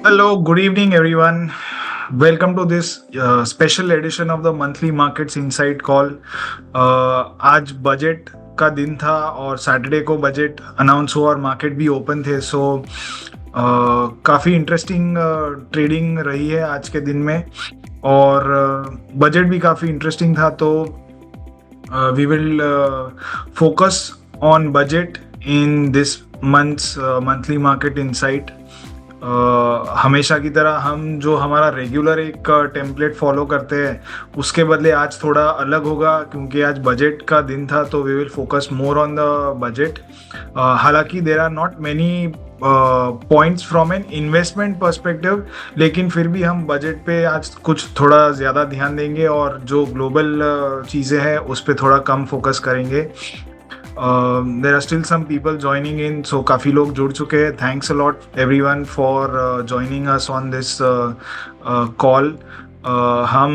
Hello, good evening, everyone. Welcome to this special edition of the monthly markets insight call. आज budget का दिन था और Saturday को बजट अनाउंस हुआ और मार्केट भी ओपन थे, सो काफ़ी इंटरेस्टिंग ट्रेडिंग रही है आज के दिन में और बजट भी काफ़ी इंटरेस्टिंग था, तो we will focus on budget in this month's monthly market insight. हमेशा की तरह हम जो हमारा रेगुलर एक टेम्पलेट फॉलो करते हैं उसके बदले आज थोड़ा अलग होगा, क्योंकि आज बजट का दिन था, तो we will focus more on the budget. हालांकि there are not many points from an investment perspective, लेकिन फिर भी हम बजट पे आज कुछ थोड़ा ज़्यादा ध्यान देंगे और जो ग्लोबल चीज़ें हैं उस पर थोड़ा कम फोकस करेंगे। There are still some people joining in, so काफ़ी लोग जुड़ चुके हैं. Thanks a lot everyone for joining us on this call. हम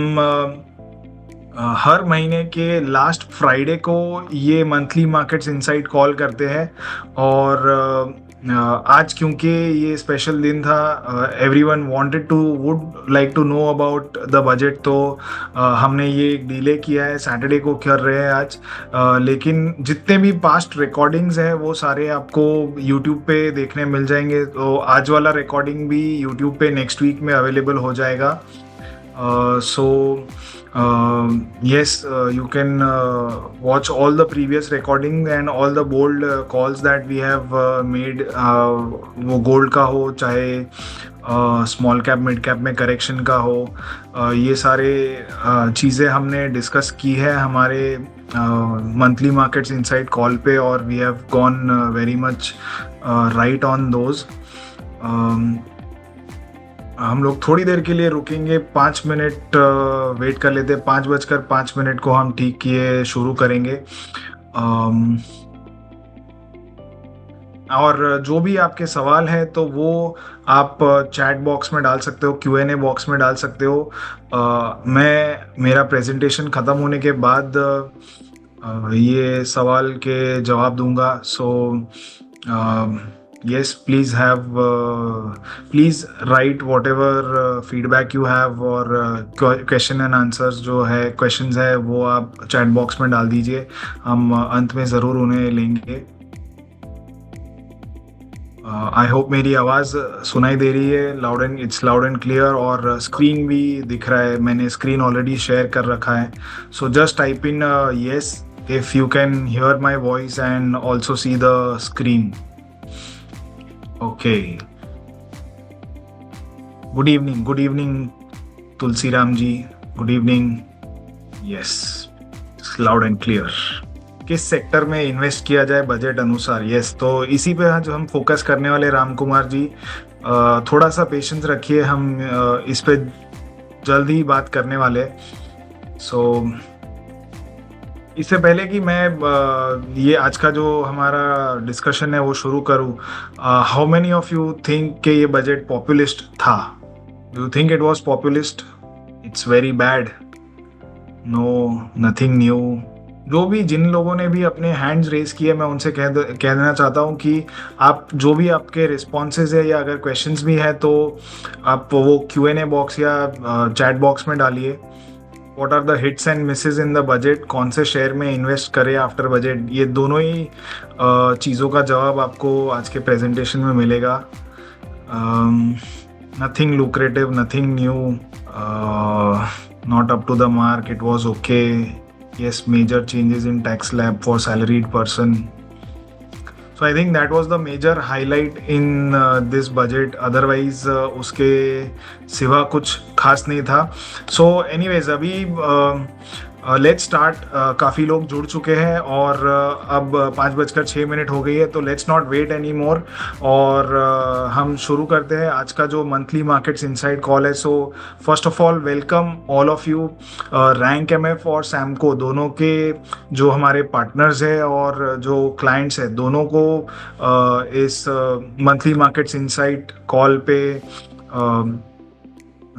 हर महीने के लास्ट फ्राइडे को ये मंथली मार्केट्स इनसाइट कॉल करते हैं और आज क्योंकि ये स्पेशल दिन था, everyone wanted to would like to know about the budget, तो हमने ये डिले किया है, सैटरडे को कर रहे हैं आज। लेकिन जितने भी पास्ट रिकॉर्डिंग्स हैं वो सारे आपको यूट्यूब पे देखने मिल जाएंगे, तो आज वाला रिकॉर्डिंग भी यूट्यूब पे नेक्स्ट वीक में अवेलेबल हो जाएगा। Yes, you can watch all the previous recording and all the bold calls that we have made, वो गोल्ड का हो चाहे स्मॉल कैप मिड कैप में करेक्शन का हो, ये सारे चीज़ें हमने डिस्कस की है हमारे मंथली मार्केट्स इनसाइट कॉल पे, और we have gone very much right on those. हम लोग थोड़ी देर के लिए रुकेंगे, 5 मिनट वेट कर लेते हैं। 5:05 को हम ठीक किए शुरू करेंगे। और जो भी आपके सवाल है तो वो आप चैट बॉक्स में डाल सकते हो, Q&A बॉक्स में डाल सकते हो। मेरा प्रेजेंटेशन ख़त्म होने के बाद ये सवाल के जवाब दूंगा। Yes, please write whatever feedback you have, और question and answers जो है, questions है, वो आप चैट बॉक्स में डाल दीजिए, हम अंत में ज़रूर उन्हें लेंगे। आई होप मेरी आवाज़ सुनाई दे रही है, इट्स लाउड एंड क्लियर, और स्क्रीन भी दिख रहा है, मैंने स्क्रीन ऑलरेडी शेयर कर रखा है। So just type in yes if you can hear my voice and also see the screen. Okay. Good evening, Tulsi Ram ji. Good evening. Yes, it's loud and clear. किस sector में invest किया जाए budget अनुसार? Yes, तो इसी पे आज हम फोकस करने वाले राम कुमार जी। थोड़ा सा पेशेंस रखिए, हम इस पे जल्द ही बात करने वाले। इससे पहले कि मैं ये आज का जो हमारा डिस्कशन है वो शुरू करूँ, how many of you think कि ये बजट पॉपुलिस्ट था? Do you think it was populist? It's very bad? No, nothing new. जो भी जिन लोगों ने भी अपने हैंड्स रेज किए, मैं उनसे कह देना चाहता हूँ कि आप जो भी आपके रिस्पॉन्सेज है या अगर क्वेश्चंस भी है तो आप वो Q&A बॉक्स या चैट बॉक्स में डालिए। What are the hits and misses in the budget? कौन से शेयर में इन्वेस्ट करें आफ्टर बजट? ये दोनों ही चीज़ों का जवाब आपको आज के प्रेजेंटेशन में मिलेगा। Nothing lucrative, nothing new, not up to the mark, it was okay. Yes, major changes in tax slab for salaried person. So I think that was the major highlight in this budget. Otherwise उसके सिवा कुछ खास नहीं था। So anyways, अभी let's start. काफ़ी लोग जुड़ चुके हैं और अब 5:06 हो गई है, तो let's not wait any more, और हम शुरू करते हैं आज का जो मंथली मार्केट्स इनसाइड कॉल है। सो first of all welcome all of you. Rank MF और सैमको दोनों के जो हमारे पार्टनर्स हैं और जो क्लाइंट्स हैं, दोनों को इस मंथली मार्केट्स इनसाइड कॉल पे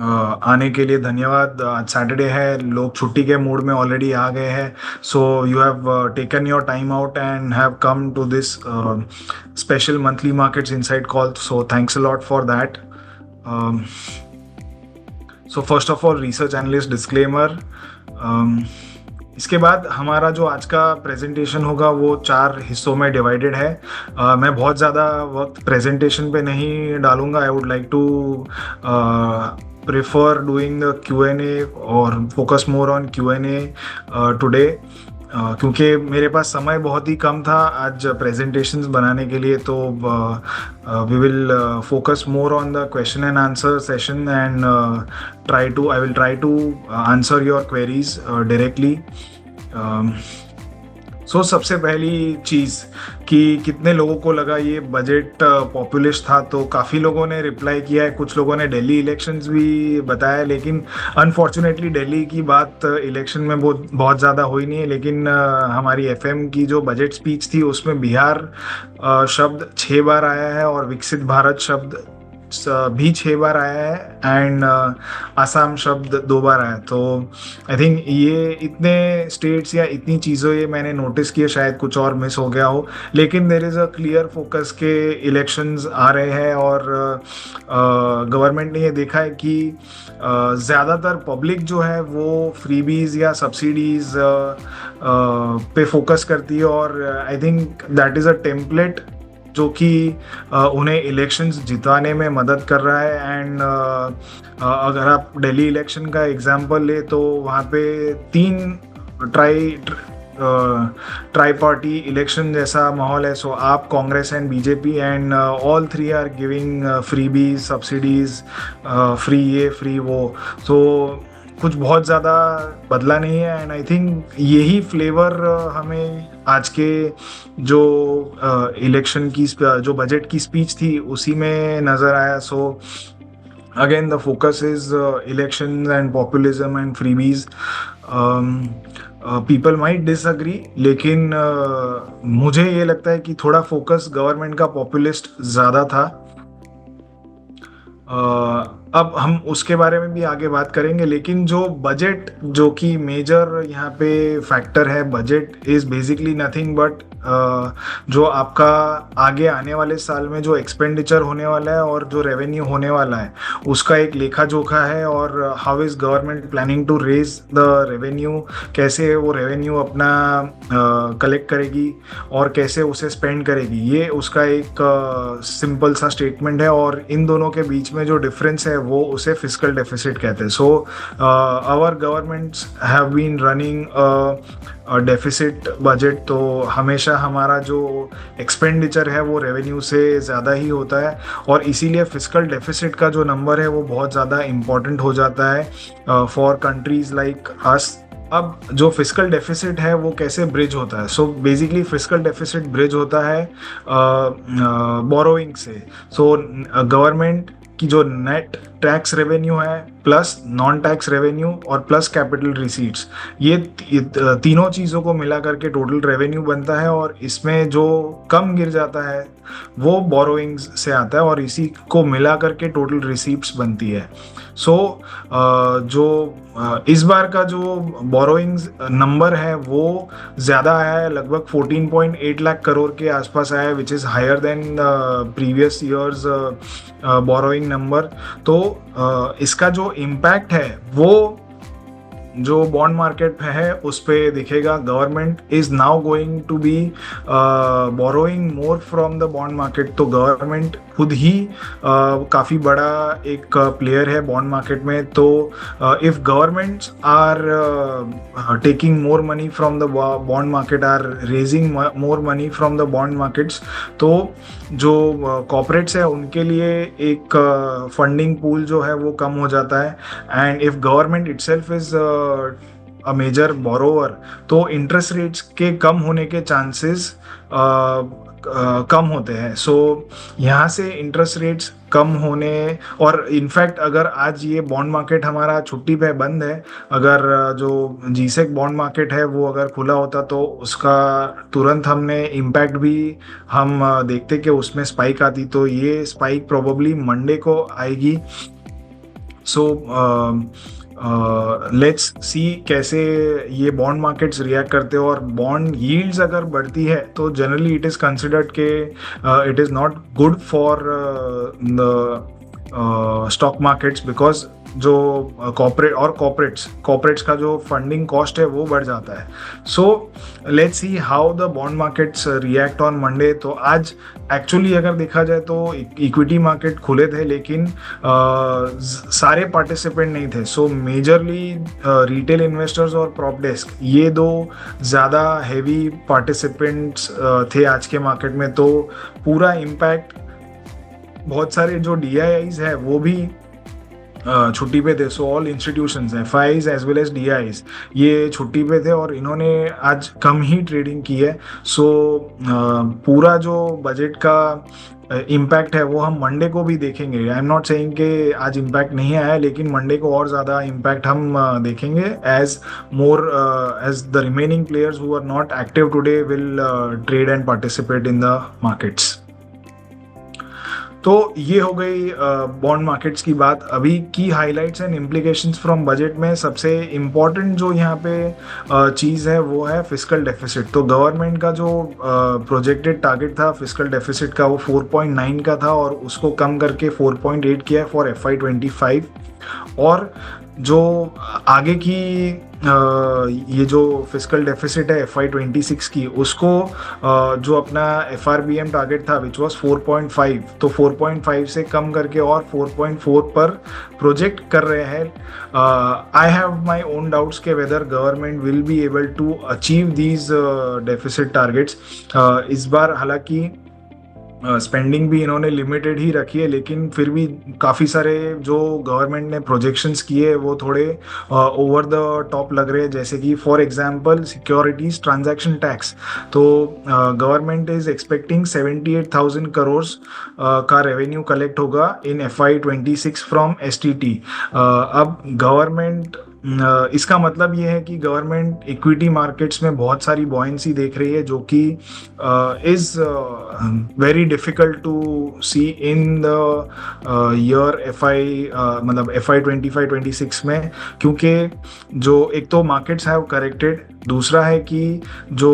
आने के लिए धन्यवाद। आज सैटरडे है, लोग छुट्टी के मूड में ऑलरेडी आ गए हैं, so you have taken your time out and have come to this special monthly markets insight call, so thanks a lot for that. So first of all research analyst disclaimer. इसके बाद हमारा जो आज का presentation होगा वो 4 हिस्सों में डिवाइडेड है। मैं बहुत ज़्यादा वक्त प्रेजेंटेशन पे नहीं डालूंगा। I would like to prefer doing the Q&A और focus more on Q&A today, क्योंकि मेरे पास समय बहुत ही कम था आज प्रेजेंटेशंस बनाने के लिए। तो we will focus more on the question and answer session and I will try to answer your queries directly. So सबसे पहली चीज़ कि कितने लोगों को लगा ये बजट पॉपुलिस्ट था, तो काफ़ी लोगों ने रिप्लाई किया है। कुछ लोगों ने दिल्ली इलेक्शंस भी बताया, लेकिन अनफॉर्चुनेटली दिल्ली की बात इलेक्शन में बहुत ज़्यादा हुई नहीं है। लेकिन हमारी FM की जो बजट स्पीच थी उसमें बिहार शब्द 6 बार आया है और विकसित भारत शब्द भी 6 बार आया है एंड आसाम शब्द 2 बार आया है। तो आई थिंक ये इतने स्टेट्स या इतनी चीज़ों ये मैंने नोटिस किया, शायद कुछ और मिस हो गया हो, लेकिन there is a clear focus के इलेक्शंस आ रहे हैं और गवर्नमेंट ने ये देखा है कि ज़्यादातर पब्लिक जो है वो फ्रीबीज या सब्सिडीज़ पे फोकस करती है। और I think that is a template जो कि उन्हें इलेक्शंस जिताने में मदद कर रहा है। एंड अगर आप दिल्ली इलेक्शन का एग्जांपल ले तो वहाँ पे 3 ट्राई पार्टी इलेक्शन जैसा माहौल है। So AAP, Congress and BJP, and all 3 are giving freebies, subsidies, free ये फ्री वो। सो कुछ बहुत ज़्यादा बदला नहीं है एंड आई थिंक यही फ्लेवर हमें आज के जो इलेक्शन की जो बजट की स्पीच थी उसी में नज़र आया। So again the focus is elections and populism and freebies. People might disagree, लेकिन मुझे ये लगता है कि थोड़ा फोकस गवर्नमेंट का पॉपुलिस्ट ज़्यादा था। अब हम उसके बारे में भी आगे बात करेंगे, लेकिन जो बजट जो कि मेजर यहाँ पे फैक्टर है, budget is basically nothing but जो आपका आगे आने वाले साल में जो एक्सपेंडिचर होने वाला है और जो रेवेन्यू होने वाला है उसका एक लेखा जोखा है। और how is government planning to raise the revenue, कैसे वो रेवेन्यू अपना कलेक्ट करेगी और कैसे उसे स्पेंड करेगी, ये उसका एक सिंपल सा स्टेटमेंट है। और इन दोनों के बीच में जो डिफरेंस है वो उसे फिस्कल डेफिसिट कहते हैं। So our governments have been running deficit budget, तो हमेशा हमारा जो एक्सपेंडिचर है वो रेवेन्यू से ज़्यादा ही होता है और इसीलिए फिस्कल डेफिसिट का जो नंबर है वो बहुत ज़्यादा इम्पॉर्टेंट हो जाता है फॉर कंट्रीज़ लाइक अस। अब जो फिस्कल डेफिसिट है वो कैसे ब्रिज होता है? So basically fiscal deficit bridge होता है बोरोइंग से। सो गवर्नमेंट की जो नेट टैक्स रेवेन्यू है प्लस नॉन टैक्स रेवेन्यू और प्लस कैपिटल रिसीट्स, ये तीनों चीज़ों को मिला करके टोटल रेवेन्यू बनता है और इसमें जो कम गिर जाता है वो बोरोइंग्स से आता है और इसी को मिला करके टोटल रिसीट्स बनती है। सो जो इस बार का जो बोरोइंग्स नंबर है वो ज़्यादा आया है, लगभग 14.8 लाख करोड़ के आसपास आया है, which is higher than previous years borrowing number. तो इसका जो इम्पैक्ट है वो जो बॉन्ड मार्केट है उस पे दिखेगा। Government is now going to be borrowing more from the bond market. तो गवर्नमेंट खुद ही काफ़ी बड़ा एक प्लेयर है बॉन्ड मार्केट में। तो if governments are taking more money from the bond market, are raising more money from the bond markets, तो जो कॉर्पोरेट्स है उनके लिए एक फंडिंग पूल जो है वो कम हो जाता है। And if government itself is a major borrower, तो इंटरेस्ट रेट्स के कम होने के चांसेस कम होते हैं। सो यहाँ से इंटरेस्ट रेट्स कम होने, और इनफैक्ट अगर आज ये बॉन्ड मार्केट हमारा छुट्टी पे बंद है, अगर जो जीसेक बॉन्ड मार्केट है वो अगर खुला होता तो उसका तुरंत हमने इम्पैक्ट भी हम देखते कि उसमें स्पाइक आती। तो ये स्पाइक प्रोबेबली मंडे को आएगी। सो लेट्स सी कैसे ये बॉन्ड मार्केट्स रिएक्ट करते हैं। और बॉन्ड यील्ड्स अगर बढ़ती है तो जनरली इट इज़ कंसिडर्ड के it is not good for the stock markets, because जो कॉर्पोरेट्स का जो फंडिंग कॉस्ट है वो बढ़ जाता है. So let's see how the bond markets react on Monday. तो आज एक्चुअली अगर देखा जाए तो इक्विटी मार्केट खुले थे, लेकिन सारे पार्टिसिपेंट नहीं थे. सो मेजरली रिटेल इन्वेस्टर्स और प्रॉप डेस्क, ये दो ज़्यादा हैवी पार्टिसिपेंट्स थे आज के मार्केट में. तो पूरा इम्पैक्ट, बहुत सारे जो DIIs है वो भी छुट्टी पे थे. So all institutions, FIs as well as DIIs, ये छुट्टी पे थे और इन्होंने आज कम ही ट्रेडिंग की है. सो पूरा जो बजट का इम्पैक्ट है वो हम मंडे को भी देखेंगे. आई एम नॉट सेइंग कि आज इम्पैक्ट नहीं आया, लेकिन मंडे को और ज़्यादा इम्पैक्ट हम देखेंगे as the remaining players who are not active today will trade and participate in the markets. तो ये हो गई बॉन्ड मार्केट्स की बात. अभी की highlights and implications from budget में सबसे इम्पॉर्टेंट जो यहाँ पे चीज़ है वो है फिस्कल डेफिसिट. तो गवर्नमेंट का जो प्रोजेक्टेड टारगेट था फिस्कल डेफिसिट का, वो 4.9 का था और उसको कम करके 4.8 किया है फॉर FY25. और जो आगे की ये जो फिस्कल डेफिसिट है FY26 की, उसको जो अपना FRBM टारगेट था विच वाज 4.5, तो 4.5 से कम करके और 4.4 पर प्रोजेक्ट कर रहे हैं. I have my own doubts के whether government will be able to achieve these deficit targets. इस बार हालांकि स्पेंडिंग भी इन्होंने लिमिटेड ही रखी है, लेकिन फिर भी काफ़ी सारे जो गवर्नमेंट ने प्रोजेक्शंस किए वो थोड़े ओवर द टॉप लग रहे हैं. जैसे कि for example securities transaction tax. तो गवर्नमेंट इज एक्सपेक्टिंग 78,000 करोड़ का रेवेन्यू कलेक्ट होगा इन FY26 फ्रॉम STT. अब गवर्नमेंट, इसका मतलब ये है कि गवर्नमेंट इक्विटी मार्केट्स में बहुत सारी बॉयंसी देख रही है, जो कि is very difficult to see in the year मतलब FY25-26 में, क्योंकि जो एक तो मार्केट्स हैव करेक्टेड, दूसरा है कि जो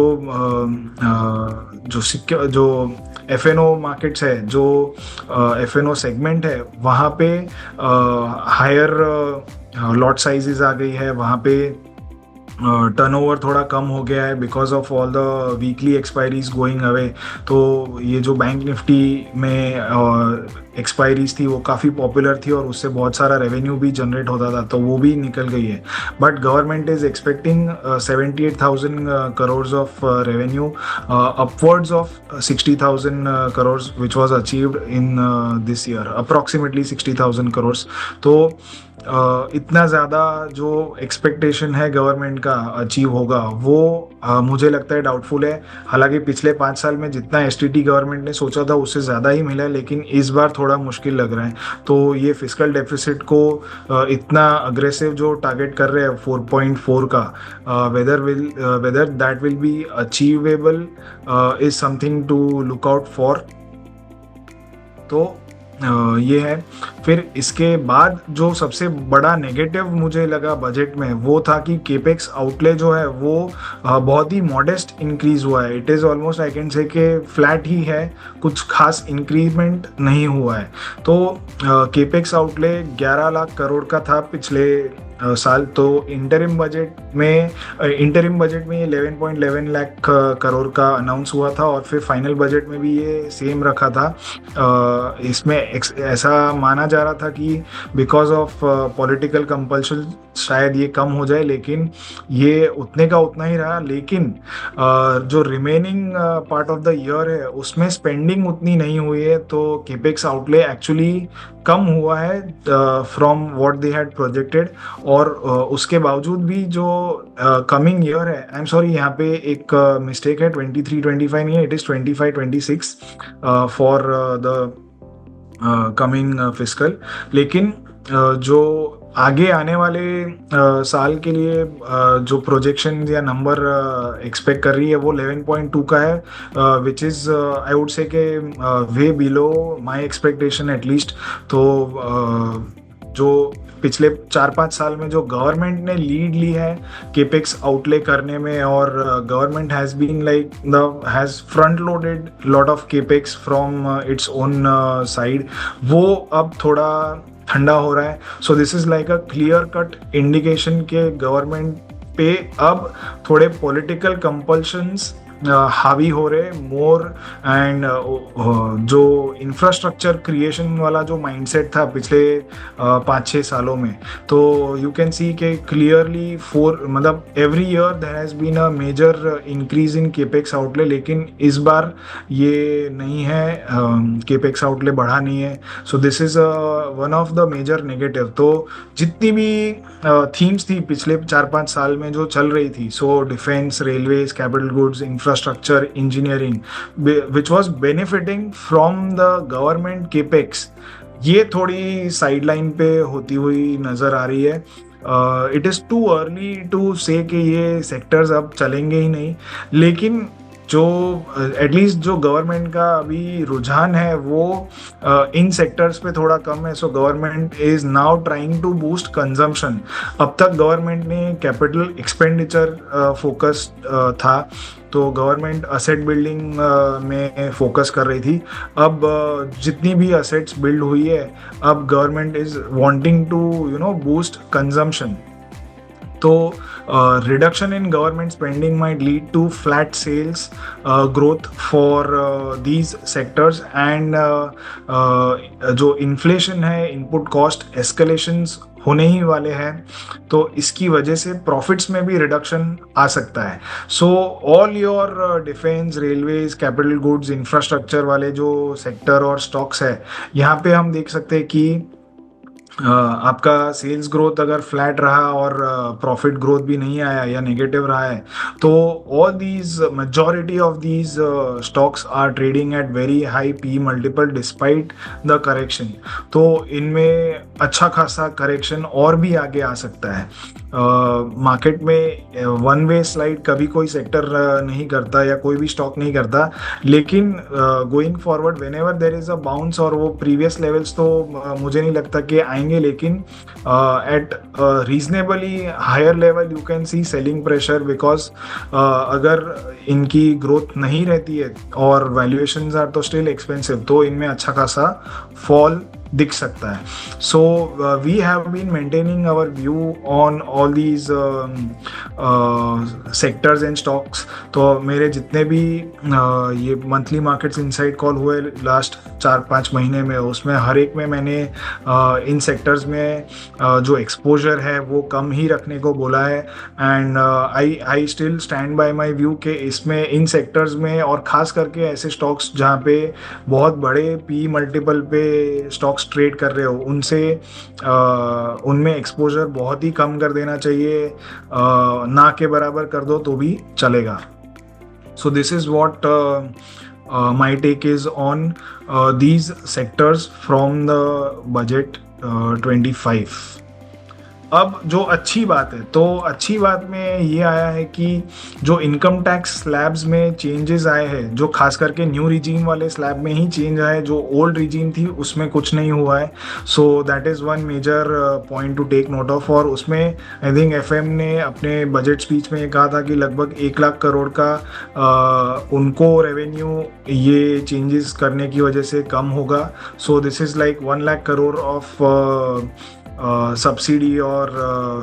FNO मार्केट्स है, जो FNO सेगमेंट है, वहाँ पे हायर लॉट साइजेस आ गई है, वहाँ पे टर्नओवर थोड़ा कम हो गया है because of all the weekly expiries going away. तो ये जो बैंक निफ्टी में एक्सपायरीज थी वो काफ़ी पॉपुलर थी और उससे बहुत सारा रेवेन्यू भी जनरेट होता था, तो वो भी निकल गई है. But government is expecting 78,000 crore of revenue, upwards of 60,000 crore which was achieved in this year, approximately 60,000 crore. तो इतना ज़्यादा जो एक्सपेक्टेशन है गवर्नमेंट का अचीव होगा वो मुझे लगता है डाउटफुल है. हालांकि पिछले 5 साल में जितना STT गवर्नमेंट ने सोचा था उससे ज़्यादा ही मिला है, लेकिन इस बार थोड़ा मुश्किल लग रहा है. तो ये फिस्कल डेफिसिट को इतना अग्रेसिव जो टारगेट कर रहे हैं 4.4 का, whether that will be achievable is something to look out for. तो ये है. फिर इसके बाद जो सबसे बड़ा नेगेटिव मुझे लगा बजट में वो था कि केपेक्स आउटले जो है वो बहुत ही मॉडेस्ट इंक्रीज हुआ है. It is almost I can say कि फ्लैट ही है, कुछ खास इंक्रीजमेंट नहीं हुआ है. तो केपेक्स आउटले 11 लाख करोड़ का था पिछले साल. तो इंटरिम बजट में ये 11.11 लाख करोड़ का अनाउंस हुआ था और फिर फाइनल बजट में भी ये सेम रखा था. इसमें ऐसा माना जा रहा था कि बिकॉज ऑफ पॉलिटिकल कंपल्शन शायद ये कम हो जाए, लेकिन ये उतने का उतना ही रहा. लेकिन जो remaining part of the year है उसमें स्पेंडिंग उतनी नहीं हुई है, तो केपेक्स आउटले एक्चुअली कम हुआ है from what they had projected. और उसके बावजूद भी जो कमिंग ईयर है, आई एम सॉरी यहाँ पे एक मिस्टेक है, 23-25 नहीं है, it is 25-26 for the coming fiscal. लेकिन जो आगे आने वाले साल के लिए जो प्रोजेक्शन या नंबर एक्सपेक्ट कर रही है वो 11.2 का है, विच इज़ आई वुड से के वे बिलो माय एक्सपेक्टेशन एटलीस्ट. तो जो पिछले 4-5 साल में जो गवर्नमेंट ने लीड ली है केपेक्स आउटले करने में, और government has been like has front loaded lot of capex from its own side, वो अब थोड़ा ठंडा हो रहा है. So this is like a clear cut indication के गवर्नमेंट पे अब थोड़े पॉलिटिकल कंपल्शंस हावी हो रहे मोर, एंड जो इंफ्रास्ट्रक्चर क्रिएशन वाला जो माइंडसेट था पिछले 5-6 सालों में, तो यू कैन सी के क्लियरली मतलब every year there has been a major increase in capex outlay, लेकिन इस बार ये नहीं है, केपेक्स आउटले बढ़ा नहीं है. So this is one of the major negative. तो जितनी भी थीम्स थी पिछले 4-5 साल में जो चल रही थी, so defence, railways, capital goods, infrastructure, engineering, which was benefiting from the government capex, ये थोड़ी साइडलाइन पे होती हुई नज़र आ रही है. It is too early to say कि ये सेक्टर्स अब चलेंगे ही नहीं, लेकिन जो एटलीस्ट जो गवर्नमेंट का अभी रुझान है वो इन सेक्टर्स पे थोड़ा कम है. So government is now trying to boost consumption. अब तक गवर्नमेंट ने कैपिटल एक्सपेंडिचर फोकस था, तो गवर्नमेंट असेट बिल्डिंग में फोकस कर रही थी. अब जितनी भी असेट्स बिल्ड हुई है, अब government is wanting to boost consumption. तो reduction in government spending might lead to flat sales growth for these sectors, and जो inflation है, input cost escalations होने ही वाले हैं, तो इसकी वजह से प्रॉफिट्स में भी रिडक्शन आ सकता है. So all your defence, railways, capital goods, infrastructure वाले जो सेक्टर और स्टॉक्स है, यहाँ पे हम देख सकते हैं कि आपका सेल्स ग्रोथ अगर फ्लैट रहा और प्रॉफिट ग्रोथ भी नहीं आया या नेगेटिव रहा है, तो all these majority of these stocks are trading at very high P multiple despite the correction. तो इनमें अच्छा खासा करेक्शन और भी आगे आ सकता है. मार्केट में वन वे स्लाइड कभी कोई सेक्टर नहीं करता या कोई भी स्टॉक नहीं करता, लेकिन going forward when ever there is a bounce, और वो प्रीवियस लेवल्स तो मुझे नहीं लगता कि आएंगे, लेकिन at reasonably higher level you can see selling pressure, because अगर इनकी ग्रोथ नहीं रहती है और वैल्यूएशंस आर तो स्टिल एक्सपेंसिव, तो इनमें अच्छा खासा फॉल दिख सकता है. So we have been maintaining our view on all these sectors and stocks. तो मेरे जितने भी ये मंथली मार्केट्स इनसाइड कॉल हुए लास्ट 4-5 महीने में, उसमें हर एक में मैंने इन सेक्टर्स में जो एक्सपोजर है वो कम ही रखने को बोला है. And I still stand by my view कि इसमें इन सेक्टर्स में, और ख़ास करके ऐसे स्टॉक्स जहाँ पे बहुत बड़े पी मल्टीपल पे स्टॉक्स ट्रेड कर रहे हो, उनमें एक्सपोजर बहुत ही कम कर देना चाहिए. ना के बराबर कर दो तो भी चलेगा. सो this is what my take is on these sectors from the budget 25. अब जो अच्छी बात है, तो अच्छी बात में ये आया है कि जो इनकम टैक्स स्लैब्स में चेंजेस आए हैं, जो खास करके न्यू रिजीम वाले स्लैब में ही चेंज आए, जो ओल्ड रिजीम थी उसमें कुछ नहीं हुआ है. So that is one major point to take note of. और उसमें आई थिंक FM ने अपने बजट स्पीच में कहा था कि लगभग 1 लाख करोड़ का उनको रेवेन्यू ये चेंजेस करने की वजह से कम होगा. So this is like 1 lakh crore of subsidy और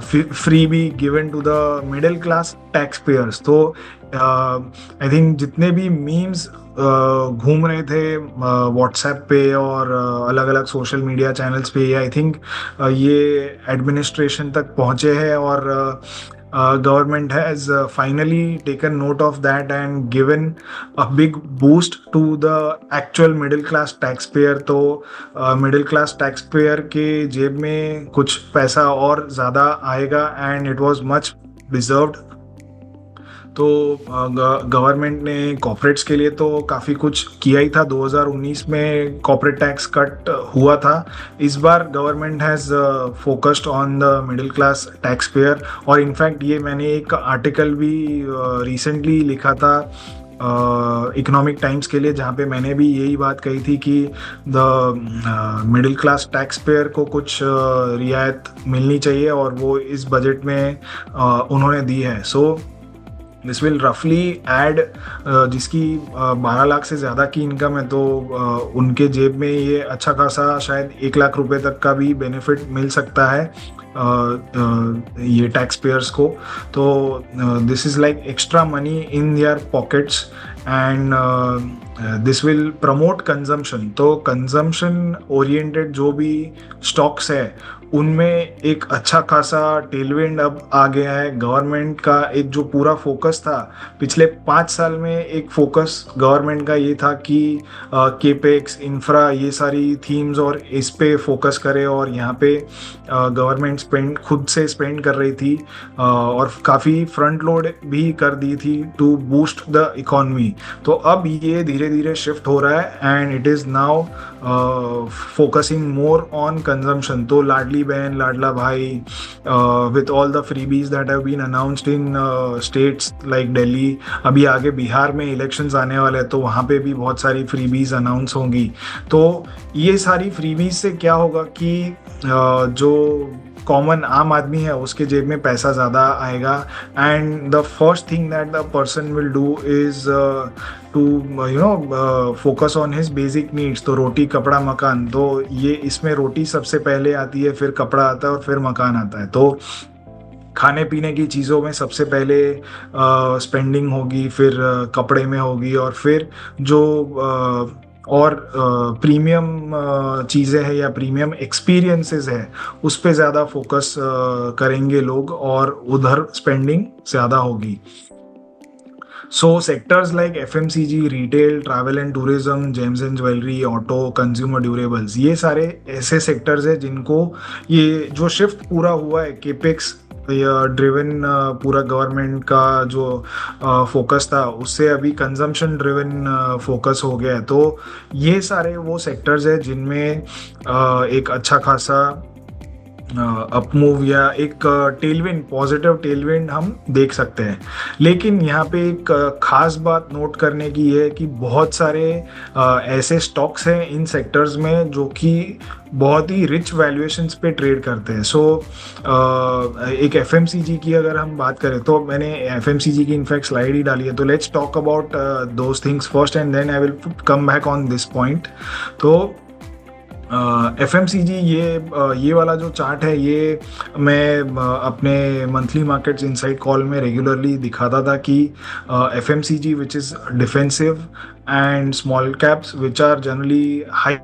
फ्री भी given to the middle class tax payers. तो आई थिंक जितने भी मीम्स घूम रहे थे व्हाट्सएप पे और अलग अलग सोशल मीडिया चैनल्स पे, आई थिंक ये एडमिनिस्ट्रेशन तक पहुँचे हैं, और government has finally taken note of that and given a big boost to the actual middle class taxpayer. तो middle class taxpayer के जेब में कुछ पैसा और ज़्यादा आएगा, and it was much deserved. तो गवर्नमेंट ने कॉर्पोरेट्स के लिए तो काफ़ी कुछ किया ही था. 2019 में कॉर्पोरेट टैक्स कट हुआ था. इस बार government has focused on the middle class tax payer. और इनफैक्ट ये मैंने एक आर्टिकल भी रिसेंटली लिखा था इकोनॉमिक टाइम्स के लिए, जहाँ पे मैंने भी यही बात कही थी कि the middle class tax pair को कुछ रियायत मिलनी चाहिए, और वो इस बजट में उन्होंने दी है. सो दिस विल रफली एड, जिसकी 12 लाख से ज़्यादा की इनकम है तो उनके जेब में ये अच्छा खासा शायद 1 लाख रुपए तक का भी बेनिफिट मिल सकता है ये टैक्स पेयर्स को. तो this is like extra money in their pockets, and this will promote consumption. तो कंजम्पशन ओरिएंटेड जो भी स्टॉक्स है उनमें एक अच्छा खासा टेलविंड अब आ गया है. गवर्नमेंट का एक जो पूरा फोकस था पिछले 5 साल में, एक फोकस गवर्नमेंट का ये था कि केपेक्स, इंफ्रा, ये सारी थीम्स और इस पे फोकस करे, और यहाँ पे गवर्नमेंट खुद से स्पेंड कर रही थी और काफ़ी फ्रंट लोड भी कर दी थी टू बूस्ट द इकोनॉमी. तो अब ये धीरे धीरे शिफ्ट हो रहा है, and it is now focusing more on consumption. तो लाडली बहन, लाडला भाई, with all the freebies that have been announced in states like Delhi, अभी आगे बिहार में इलेक्शंस आने वाले हैं तो वहाँ पे भी बहुत सारी फ्रीबीज अनाउंस होंगी. तो ये सारी फ्रीबीज से क्या होगा कि जो कॉमन आम आदमी है उसके जेब में पैसा ज़्यादा आएगा, and the first thing that the person will do is to focus on his basic needs. तो रोटी, कपड़ा, मकान. तो ये इसमें रोटी सबसे पहले आती है, फिर कपड़ा आता है और फिर मकान आता है. तो खाने पीने की चीज़ों में सबसे पहले स्पेंडिंग होगी, फिर कपड़े में होगी, और फिर जो और प्रीमियम चीज़ें हैं या प्रीमियम एक्सपीरियंसेस है उस पे ज़्यादा फोकस करेंगे लोग, और उधर स्पेंडिंग ज़्यादा होगी. So sectors like FMCG, retail, travel and tourism, gems and jewelry, auto, consumer durables, ये सारे ऐसे सेक्टर्स हैं जिनको ये जो शिफ्ट पूरा हुआ है केपेक्स ड्रिवन, पूरा गवर्नमेंट का जो फोकस था उससे अभी कंजम्पशन ड्रिवन फोकस हो गया है. तो ये सारे वो सेक्टर्स हैं जिनमें एक अच्छा खासा अपमूव या एक टेलविंड, पॉजिटिव टेलविंड हम देख सकते हैं. लेकिन यहाँ पे एक खास बात नोट करने की है कि बहुत सारे ऐसे स्टॉक्स हैं इन सेक्टर्स में जो कि बहुत ही रिच वैल्यूएशंस पे ट्रेड करते हैं. सो एक FMCG की अगर हम बात करें तो मैंने FMCG की इनफैक्ट स्लाइड ही डाली है. तो let's talk about those things first and then I will come back on this point. तो FMCG, ये वाला जो चार्ट है ये मैं अपने मंथली मार्केट्स इनसाइट कॉल में रेगुलरली दिखाता था कि FMCG which is defensive and small caps which are generally high.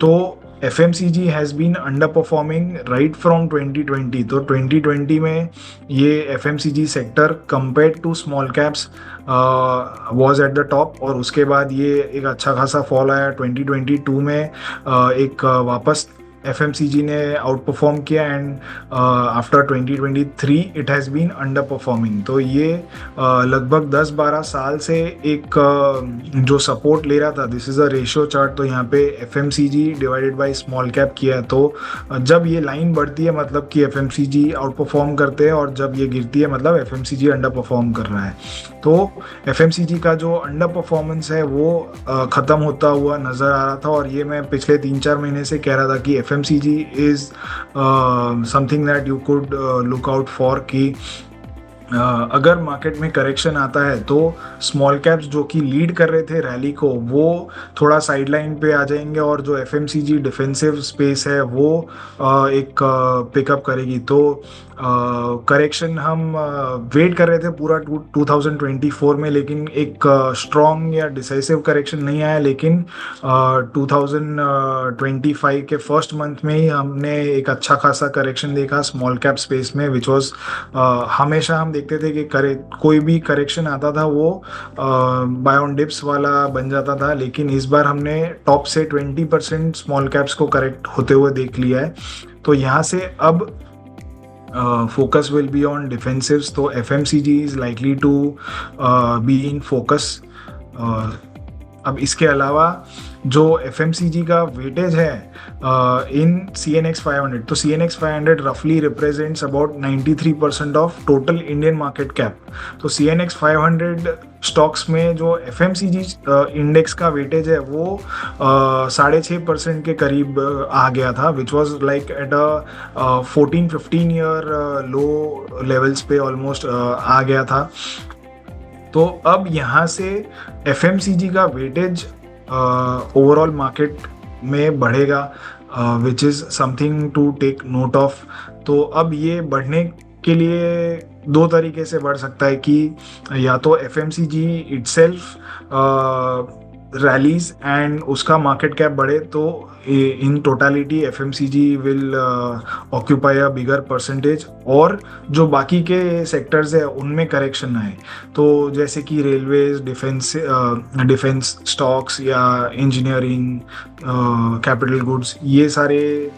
तो FMCG has been underperforming right from 2020. तो 2020 में ये FMCG sector compared to small caps was at the top, और उसके बाद ये एक अच्छा खासा फॉल आया. 2022 में एक वापस FMCG ने आउट परफॉर्म किया, and after 2023 it has been underperforming. तो ये लगभग 10-12 साल से एक जो सपोर्ट ले रहा था, this is a ratio chart. तो यहाँ पे FMCG divided by small cap किया है. तो जब ये लाइन बढ़ती है मतलब कि FMCG आउट परफॉर्म करते हैं, और जब ये गिरती है मतलब FMCG अंडर परफॉर्म कर रहा है. तो FMCG का जो अंडर परफॉर्मेंस है वो ख़त्म होता हुआ नज़र आ रहा था, और ये मैं पिछले 3-4 महीने से कह रहा था कि FMCG is something that you could look out for. कि अगर मार्केट में करेक्शन आता है तो स्मॉल कैप्स जो कि लीड कर रहे थे रैली को वो थोड़ा साइडलाइन पे आ जाएंगे, और जो FMCG डिफेंसिव स्पेस है वो एक पिकअप करेगी. तो करेक्शन हम वेट कर रहे थे पूरा 2024 में, लेकिन एक स्ट्रॉन्ग या डिसाइसिव करेक्शन नहीं आया. लेकिन 2025 के फर्स्ट मंथ में ही हमने एक अच्छा खासा करेक्शन देखा स्मॉल कैप स्पेस में, विच वॉज हमेशा हम देखते थे कि कोई भी करेक्शन आता था वो बाय ऑन डिप्स वाला बन जाता था. लेकिन इस बार हमने टॉप से 20% स्मॉल कैप्स को करेक्ट होते हुए देख लिया है. तो यहाँ से अब focus will be on defensives. तो FMCG is likely to be in focus. अब इसके अलावा जो FMCG का वेटेज है इन CNX 500, तो CNX 500 रफली represents about 93% of total Indian market cap. तो CNX 500 स्टॉक्स में जो FMCG इंडेक्स का वेटेज है वो 6.5% के करीब आ गया था, which was like at a 14-15 year low levels पे ऑलमोस्ट आ गया था। तो अब यहाँ से FMCG का वेटेज ओवरऑल मार्केट में बढ़ेगा, which is something to take note of. तो अब ये बढ़ने के लिए दो तरीके से बढ़ सकता है कि या तो FMCG इटसेल्फ रैलीज एंड उसका मार्केट कैप बढ़े, तो in totality FMCG will occupy a bigger percentage, और जो बाकी के सेक्टर्स है उनमें करेक्शन आए, तो जैसे कि रेलवेज, डिफेंस स्टॉक्स या इंजीनियरिंग, कैपिटल गुड्स, ये सारे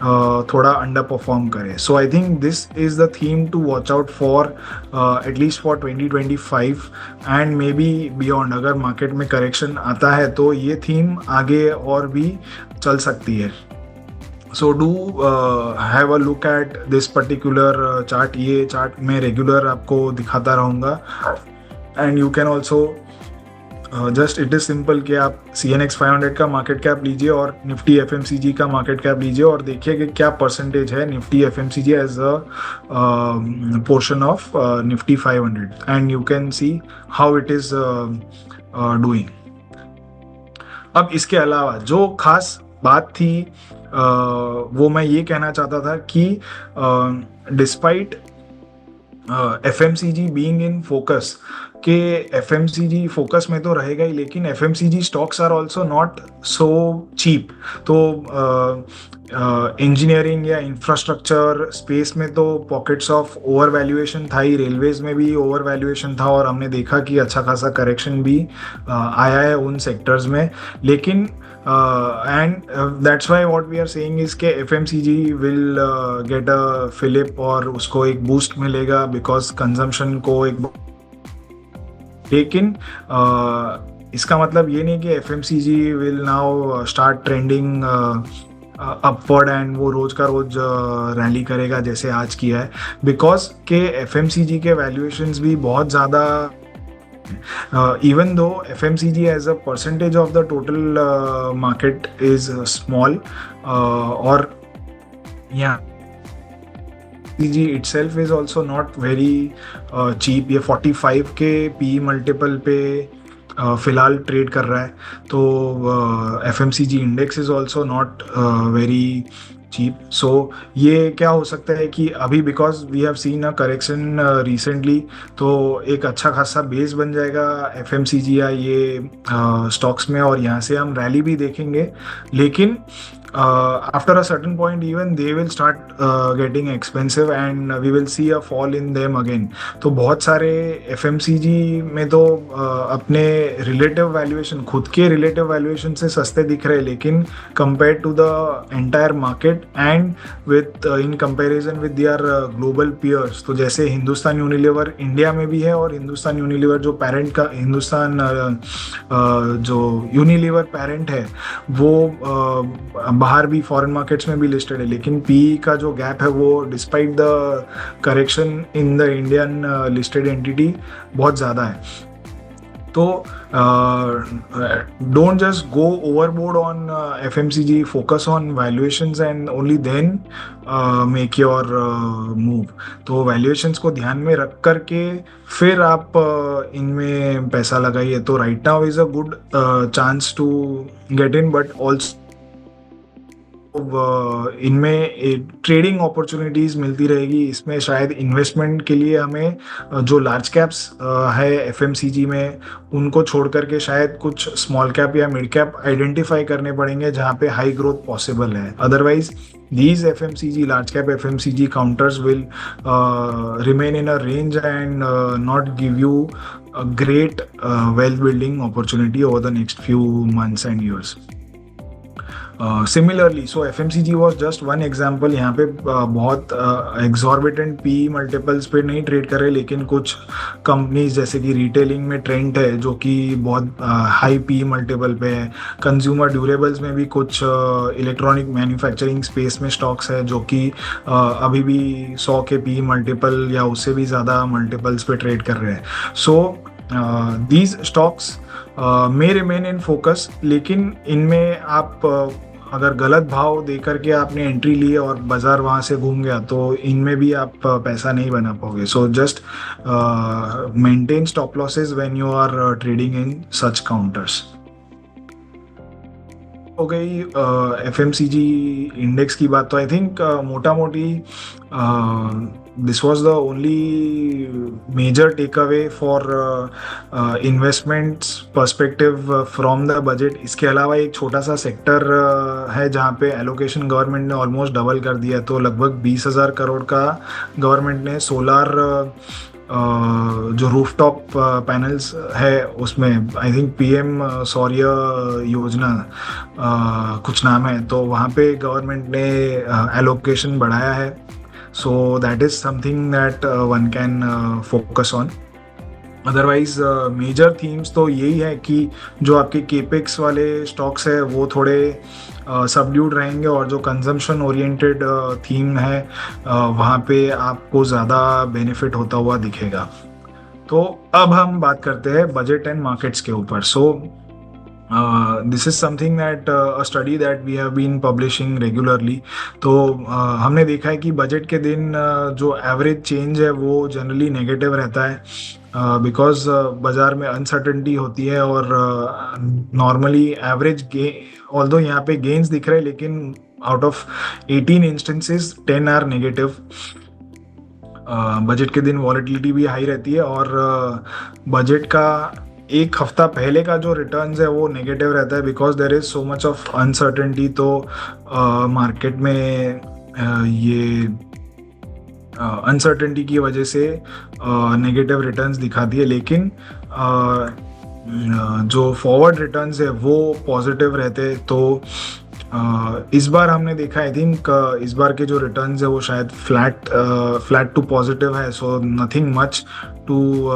थोड़ा अंडर परफॉर्म करे। So I think this is the theme to watch out for at least for 2025 and maybe beyond. अगर मार्केट में करेक्शन आता है तो ये थीम आगे और भी चल सकती है। So do have a look at this particular chart. ये चार्ट मैं रेगुलर आपको दिखाता रहूँगा, and you can also just it is simple कि आप CNX 500 का मार्केट कैप लीजिए और निफ्टी FMCG का मार्केट कैप लीजिए और देखिए कि क्या परसेंटेज है Nifty FMCG as a portion of Nifty 500, and you can see how it is doing. अब इसके अलावा जो खास बात थी वो मैं ये कहना चाहता था कि despite FMCG being in focus, के FMCG फोकस में तो रहेगा ही, लेकिन FMCG stocks are also not so cheap. तो इंजीनियरिंग या इंफ्रास्ट्रक्चर स्पेस में तो पॉकेट्स ऑफ ओवर वैल्यूएशन था ही, रेलवेज में भी ओवर वैल्यूएशन था, और हमने देखा कि अच्छा खासा करेक्शन भी आया है उन सेक्टर्स में। लेकिन and that's why what we are saying is के FMCG will get a fillip, और उसको एक बूस्ट मिलेगा बिकॉज कंजम्पशन को एक। लेकिन इसका मतलब ये नहीं कि FMCG will now start trending upward and वो रोज का रोज रैली करेगा जैसे आज किया है, बिकॉज के FMCG के वैल्यूएशंस भी बहुत ज़्यादा, even though FMCG as a percentage of the total market is small, or yeah, FMCG itself is also not very cheap। ये 45 के PE मल्टीपल पे फिलहाल ट्रेड कर रहा है, तो FMCG index is also not very cheap. So ये क्या हो सकता है कि अभी because we have seen a correction recently, तो एक अच्छा खासा बेस बन जाएगा FMCG या ये स्टॉक्स में, और यहाँ से हम रैली भी देखेंगे। लेकिन after a certain point even they will start getting expensive and we will see a fall in them again। तो बहुत सारे FMCG में तो अपने रिलेटिव वैल्यूएशन, खुद के रिलेटिव वैल्यूएशन से सस्ते दिख रहे हैं, लेकिन compare to the entire market and with in comparison with their global peers, तो जैसे हिंदुस्तान यूनिलीवर इंडिया में भी है, और हिंदुस्तान यूनिलीवर जो पेरेंट का, हिंदुस्तान जो यूनिलीवर पेरेंट है वो बाहर भी फॉरेन मार्केट्स में भी लिस्टेड है, लेकिन PE का जो गैप है वो despite the correction in the Indian listed entity बहुत ज़्यादा है। तो don't just go overboard on FMCG, focus on valuations and only then make your move. तो वैल्यूएशंस को ध्यान में रख करके फिर आप इनमें पैसा लगाइए। तो right now is a good chance to get in, but also इनमें ट्रेडिंग अपॉर्चुनिटीज़ मिलती रहेगी। इसमें शायद इन्वेस्टमेंट के लिए हमें जो लार्ज कैप्स है FMCG में, उनको छोड़ करके शायद कुछ स्मॉल कैप या मिड कैप आइडेंटिफाई करने पड़ेंगे जहाँ पे हाई ग्रोथ पॉसिबल है। Otherwise these FMCG, large cap FMCG counters will remain in a range and not give you a great wealth building opportunity over the next few months and years. Similarly, so FMCG was just one example। यहाँ पे बहुत exorbitant PE multiples पे नहीं trade कर रहे, लेकिन कुछ companies जैसे कि रिटेलिंग में ट्रेंड है जो कि बहुत हाई PE मल्टीपल पे है। कंज्यूमर ड्यूरेबल्स में भी कुछ इलेक्ट्रॉनिक मैन्युफैक्चरिंग स्पेस में स्टॉक्स है जो कि अभी भी 100 के PE मल्टीपल या उससे भी ज़्यादा मल्टीपल्स पे ट्रेड कर रहे हैं। सो these stocks may remain in focus, लेकिन इनमें आप अगर गलत भाव दे करके आपने एंट्री ली और बाजार वहाँ से घूम गया तो इनमें भी आप पैसा नहीं बना पाओगे. So just maintain stop losses when you are trading in such counters. हो गई FMCG इंडेक्स की बात. तो आई थिंक मोटा मोटी this was the only major takeaway for investments perspective from the budget. इसके अलावा एक छोटा सा सेक्टर है जहाँ पे एलोकेशन गवर्नमेंट ने ऑलमोस्ट डबल कर दिया है. तो लगभग 20,000 करोड़ का गवर्नमेंट ने सोलार जो रूफटॉप पैनल्स है उसमें, आई थिंक PM सौर्य योजना कुछ नाम है, तो वहाँ पे गवर्नमेंट ने एलोकेशन बढ़ाया है. So that is something that one can focus on. Otherwise major themes तो यही है कि जो आपके केपेक्स वाले स्टॉक्स है वो थोड़े सबड्यूड रहेंगे और जो कंजम्पशन ओरिएंटेड थीम है वहाँ पे आपको ज़्यादा बेनिफिट होता हुआ दिखेगा. तो अब हम बात करते हैं बजट एंड मार्केट्स के ऊपर. So this is something that a study that we have been publishing regularly. तो हमने देखा है कि बजट के दिन जो एवरेज चेंज है वो जनरली नेगेटिव रहता है बिकॉज बाज़ार में अनसर्टेनिटी होती है और नॉर्मली एवरेज ऑल्दो यहाँ पे गेन्स दिख रहे हैं लेकिन out of 18 instances 10 are negative. Budget के दिन वॉलेटिलिटी भी हाई रहती है और बजट का एक हफ्ता पहले का जो रिटर्न्स है वो नेगेटिव रहता है because there is so much of uncertainty. तो मार्केट में ये अनसर्टेनिटी की वजह से नेगेटिव रिटर्न्स दिखाती है, लेकिन जो फॉरवर्ड रिटर्न्स है वो पॉजिटिव रहते हैं. तो इस बार हमने देखा, आई थिंक इस बार के जो रिटर्न्स है वो शायद फ्लैट टू पॉजिटिव है. So nothing much to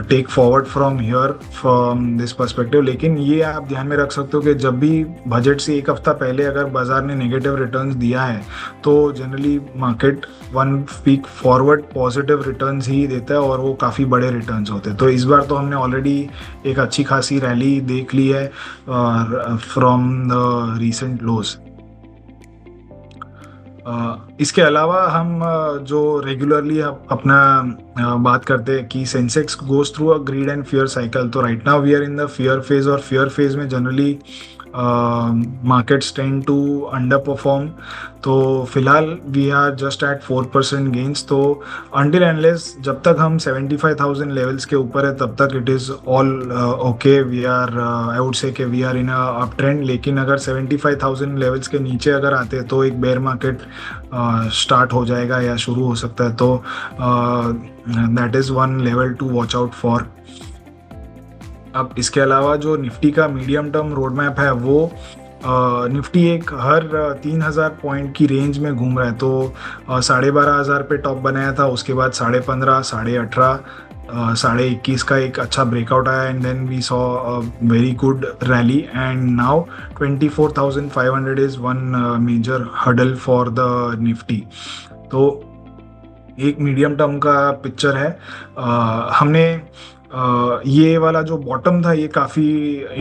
take forward from here from this perspective. लेकिन ये आप ध्यान में रख सकते हो कि जब भी बजट से एक हफ्ता पहले अगर बाजार ने नेगेटिव रिटर्न्स दिया है तो generally market one week forward positive returns ही देता है और वो काफ़ी बड़े रिटर्न्स होते हैं. तो इस बार तो हमने ऑलरेडी एक अच्छी खासी रैली देख ली है फ्रॉम द रीसेंट लोज. इसके अलावा हम जो रेगुलरली अपना बात करते हैं कि Sensex goes through a greed and fear cycle. तो right now we are in the fear phase और फियर फेज में generally markets tend to underperform. तो फिलहाल we are just at 4% gains. तो अनटिल एंडलेस जब तक हम 75,000 लेवल्स के ऊपर है तब तक it is all okay. We are I would say कि we are in a uptrend. लेकिन अगर 75,000 लेवल्स के नीचे अगर आते हैं तो एक बेयर मार्केट स्टार्ट हो जाएगा या शुरू हो सकता है. तो that is one level to watch out for. अब इसके अलावा जो निफ्टी का मीडियम टर्म रोड मैप है वो निफ्टी एक हर 3,000 पॉइंट की रेंज में घूम रहा है. तो 12,500 पे टॉप बनाया था, उसके बाद 15,500, 18,500, 21,500 का एक अच्छा ब्रेकआउट आया and then we saw a very good rally and now 24,500 is one major hurdle for the Nifty. तो एक मीडियम टर्म का पिक्चर है. हमने ये वाला जो बॉटम था ये काफ़ी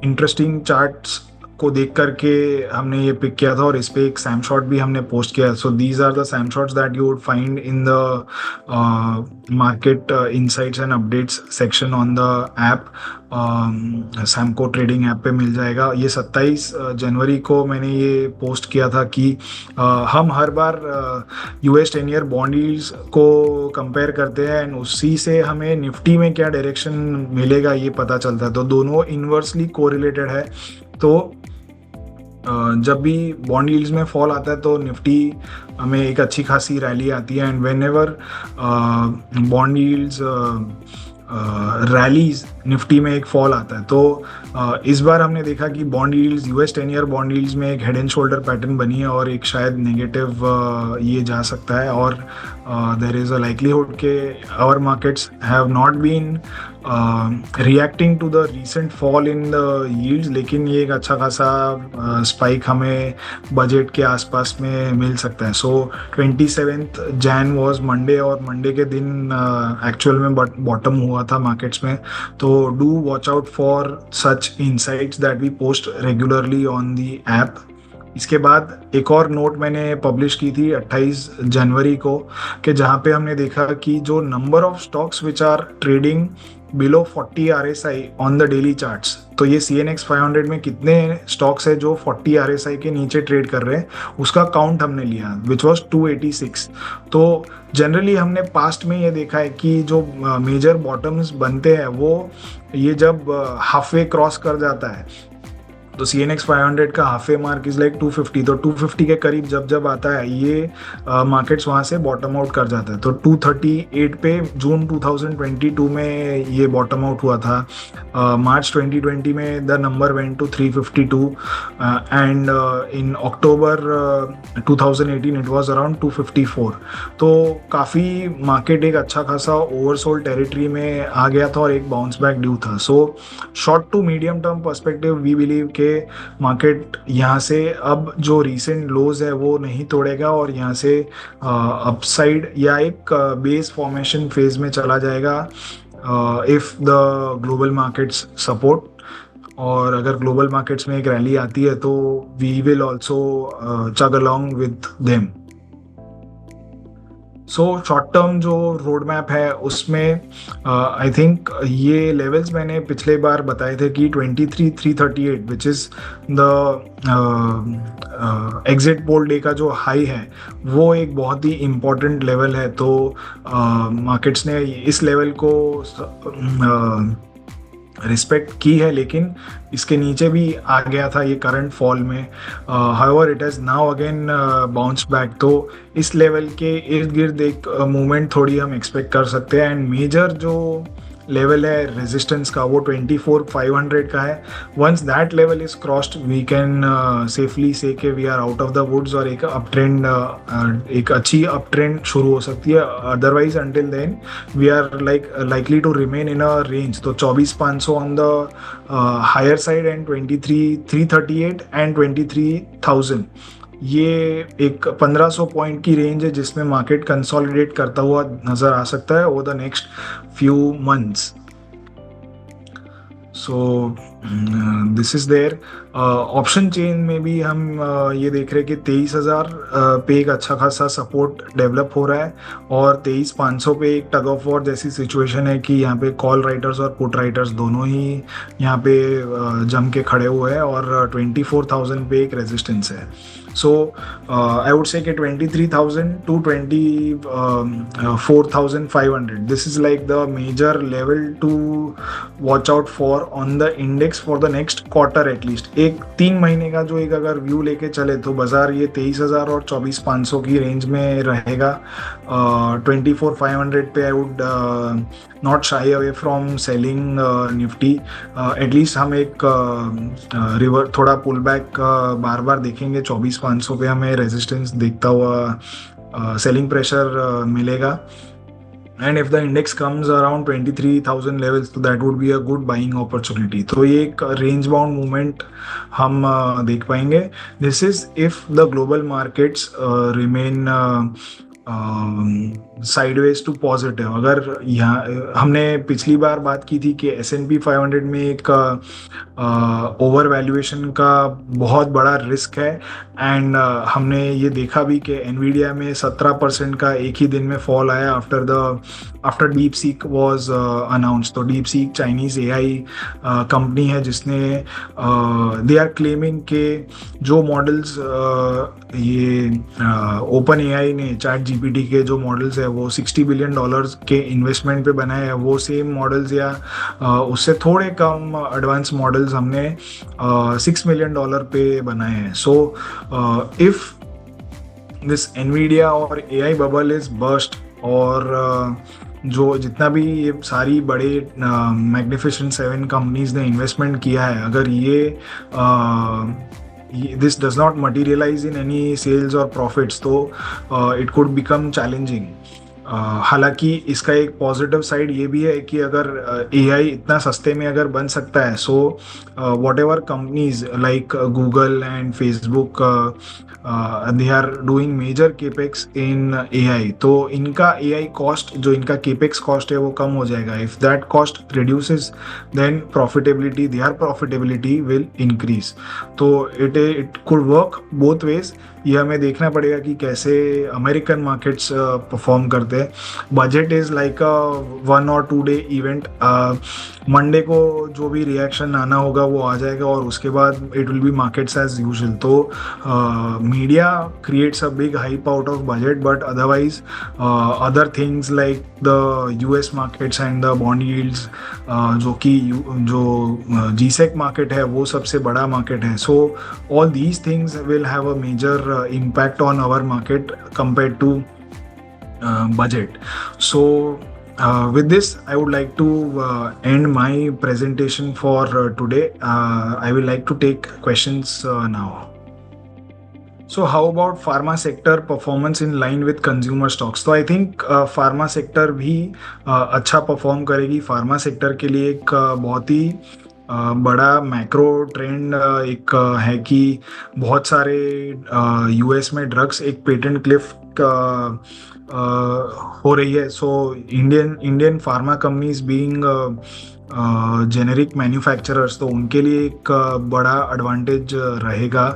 इंटरेस्टिंग चार्ट्स को देख करके हमने ये पिक किया था और इस पे एक सैमशॉट भी हमने पोस्ट किया. So these are the Samshots that you would find in the market insights and updates section on the app. Samco trading app पे मिल जाएगा. ये 27 जनवरी को मैंने ये पोस्ट किया था कि हम हर बार US 10 ईयर बॉन्ड यील्ड्स को कंपेयर करते हैं एंड उसी से हमें निफ्टी में क्या डायरेक्शन मिलेगा ये पता चलता है. तो दोनों इन्वर्सली कोरिलेटेड है. तो जब भी बॉन्ड यील्ड्स में फॉल आता है तो निफ्टी हमें एक अच्छी खासी रैली आती है and when ever bond yields rallies Nifty में एक फॉल आता है. तो इस बार हमने देखा कि bond yields US 10 year bond yields में एक हेड एंड शोल्डर पैटर्न बनी है और एक शायद नेगेटिव ये जा सकता है और देयर इज़ अ लाइकलीहुड के our markets have not been reacting to the recent fall in the yields, लेकिन ये एक अच्छा खासा स्पाइक हमें बजट के आसपास में मिल सकता है. सो 27th जैन वॉज मंडे, और मंडे के दिन एक्चुअल में बॉटम हुआ था मार्केट्स में. तो do watch out for such insights that we post regularly on the app. इसके बाद एक और नोट मैंने पब्लिश की थी 28 जनवरी को, कि जहाँ पे हमने देखा कि जो number of stocks which are trading below 40 RSI on the daily charts, तो ये CNX 500 में कितने स्टॉक्स है जो 40 RSI के नीचे ट्रेड कर रहे हैं, उसका काउंट हमने लिया विच वॉज 286. तो जनरली हमने पास्ट में ये देखा है कि जो मेजर बॉटम्स बनते हैं वो ये जब हाफवे क्रॉस कर जाता है, तो CNX 500 का हाफे मार्क इज लाइक 250. तो 250 के करीब जब जब आता है ये मार्केट्स वहाँ से बॉटम आउट कर जाता है. तो 238 पे जून 2022 में ये बॉटम आउट हुआ था. मार्च 2020 में the number went to 352 and in October 2018 it was around 254. तो काफ़ी मार्केट एक अच्छा खासा ओवरसोल्ड टेरिटरी में आ गया था और एक बाउंस बैक ड्यू था. So short to medium term perspective we believe के मार्केट यहाँ से अब जो रीसेंट लोज है वो नहीं तोड़ेगा और यहाँ से अपसाइड या एक बेस फॉर्मेशन फेज में चला जाएगा if the global markets support. और अगर ग्लोबल मार्केट्स में एक रैली आती है तो we will also chug along with them. So short term जो रोड मैप है उसमें आई थिंक ये लेवल्स मैंने पिछले बार बताए थे कि 23,338 which is the exit poll day का जो हाई है वो एक बहुत ही इम्पॉर्टेंट लेवल है. तो मार्केट्स ने इस लेवल को रिस्पेक्ट की है, लेकिन इसके नीचे भी आ गया था ये करंट फॉल में. However it has now again bounce back. तो इस लेवल के इर्द गिर्द एक मूवमेंट थोड़ी हम एक्सपेक्ट कर सकते हैं. एंड मेजर जो लेवल है रेजिस्टेंस का वो 24,500 का है. Once that level is crossed we can safely say के we are out of the woods और एक अप ट्रेंड एक अच्छी अप ट्रेंड शुरू हो सकती है. Otherwise until then we are likely to remain in a range. तो 24,500 on the higher side and 23,338 and 23,000 ये एक 1500 पॉइंट की रेंज है जिसमें मार्केट कंसोलिडेट करता हुआ नजर आ सकता है over the next few months. So this is there. Option chain में भी हम ये देख रहे हैं कि 23,000 पे एक अच्छा खासा सपोर्ट डेवलप हो रहा है और 23,500 पे एक टग ऑफ वॉर जैसी सिचुएशन है कि यहाँ पे कॉल राइटर्स और पुट राइटर्स दोनों ही यहाँ पे जम के खड़े हुए हैं और 24,000 पे एक रेजिस्टेंस है. सो आई वुड से कि 23,000 to 24,500 this is like the major level to watch out for on the index for the next quarter at least. एक 3 महीने का जो एक अगर व्यू लेके चले तो बाजार ये 23,000 और 24,500 की रेंज में रहेगा. 24,500 पे I would not shy away from selling Nifty. At least हम एक रिवर थोड़ा पुल बैक बार बार देखेंगे. 24,500 पे हमें रेजिस्टेंस देखता हुआ सेलिंग प्रेशर मिलेगा. And if the index comes around 23,000 levels, so that would be a good buying opportunity. तो ये एक range bound movement हम देख पाएंगे. This is if the global markets remain sideways to positive. अगर यहाँ हमने पिछली बार बात की थी कि S&P 500 में एक ओवर वैल्यूएशन का बहुत बड़ा रिस्क है. एंड हमने ये देखा भी कि एनवीडिया में 17% का एक ही दिन में फॉल आया after DeepSeek was announce. तो DeepSeek Chinese AI company है जिसने दे आर क्लेमिंग के जो मॉडल्स ये ओपन AI ने ChatGPT के जो मॉडल्स है वो $60 बिलियन के इन्वेस्टमेंट पे बनाए हैं, वो सेम मॉडल्स या उससे थोड़े कम एडवांस मॉडल्स हमने $6 मिलियन पे बनाए हैं. सो इफ दिस एनवीडिया और AI बबल इज बर्स्ट और जो जितना भी ये सारी बड़े मैग्निफिसेंट 7 कंपनीज ने इन्वेस्टमेंट किया है, अगर ये this does not materialize in any sales or profits, तो it could become challenging. हालांकि इसका एक पॉजिटिव साइड ये भी है कि अगर एआई इतना सस्ते में अगर बन सकता है, so whatever companies like Google and Facebook they are doing major capex in AI, तो इनका एआई कॉस्ट, जो इनका केपेक्स कॉस्ट है वो कम हो जाएगा. If that cost reduces then profitability, their profitability will increase. तो it could work both ways. ये हमें देखना पड़ेगा कि कैसे अमेरिकन मार्केट्स परफॉर्म करते हैं. Budget is like a 1 or 2 day event. Monday को जो भी रिएक्शन आना होगा वो आ जाएगा और उसके बाद it will be markets as usual. तो media creates a big hype out of budget, but otherwise other things like the US markets and the bond yields, जो जीसेक मार्केट है वो सबसे बड़ा मार्केट है. So all these things will have a major impact on our market compared to budget. So with this I would like to end my presentation for today. I will like to take questions now. So how about pharma sector performance in line with consumer stocks? तो I think pharma sector भी अच्छा perform करेगी. pharma sector के लिए एक बहुत ही बड़ा macro trend एक है कि बहुत सारे यूएस में ड्रग्स एक पेटेंट क्लिफ हो रही है. So Indian pharma companies being generic manufacturers, तो उनके लिए एक बड़ा एडवांटेज रहेगा.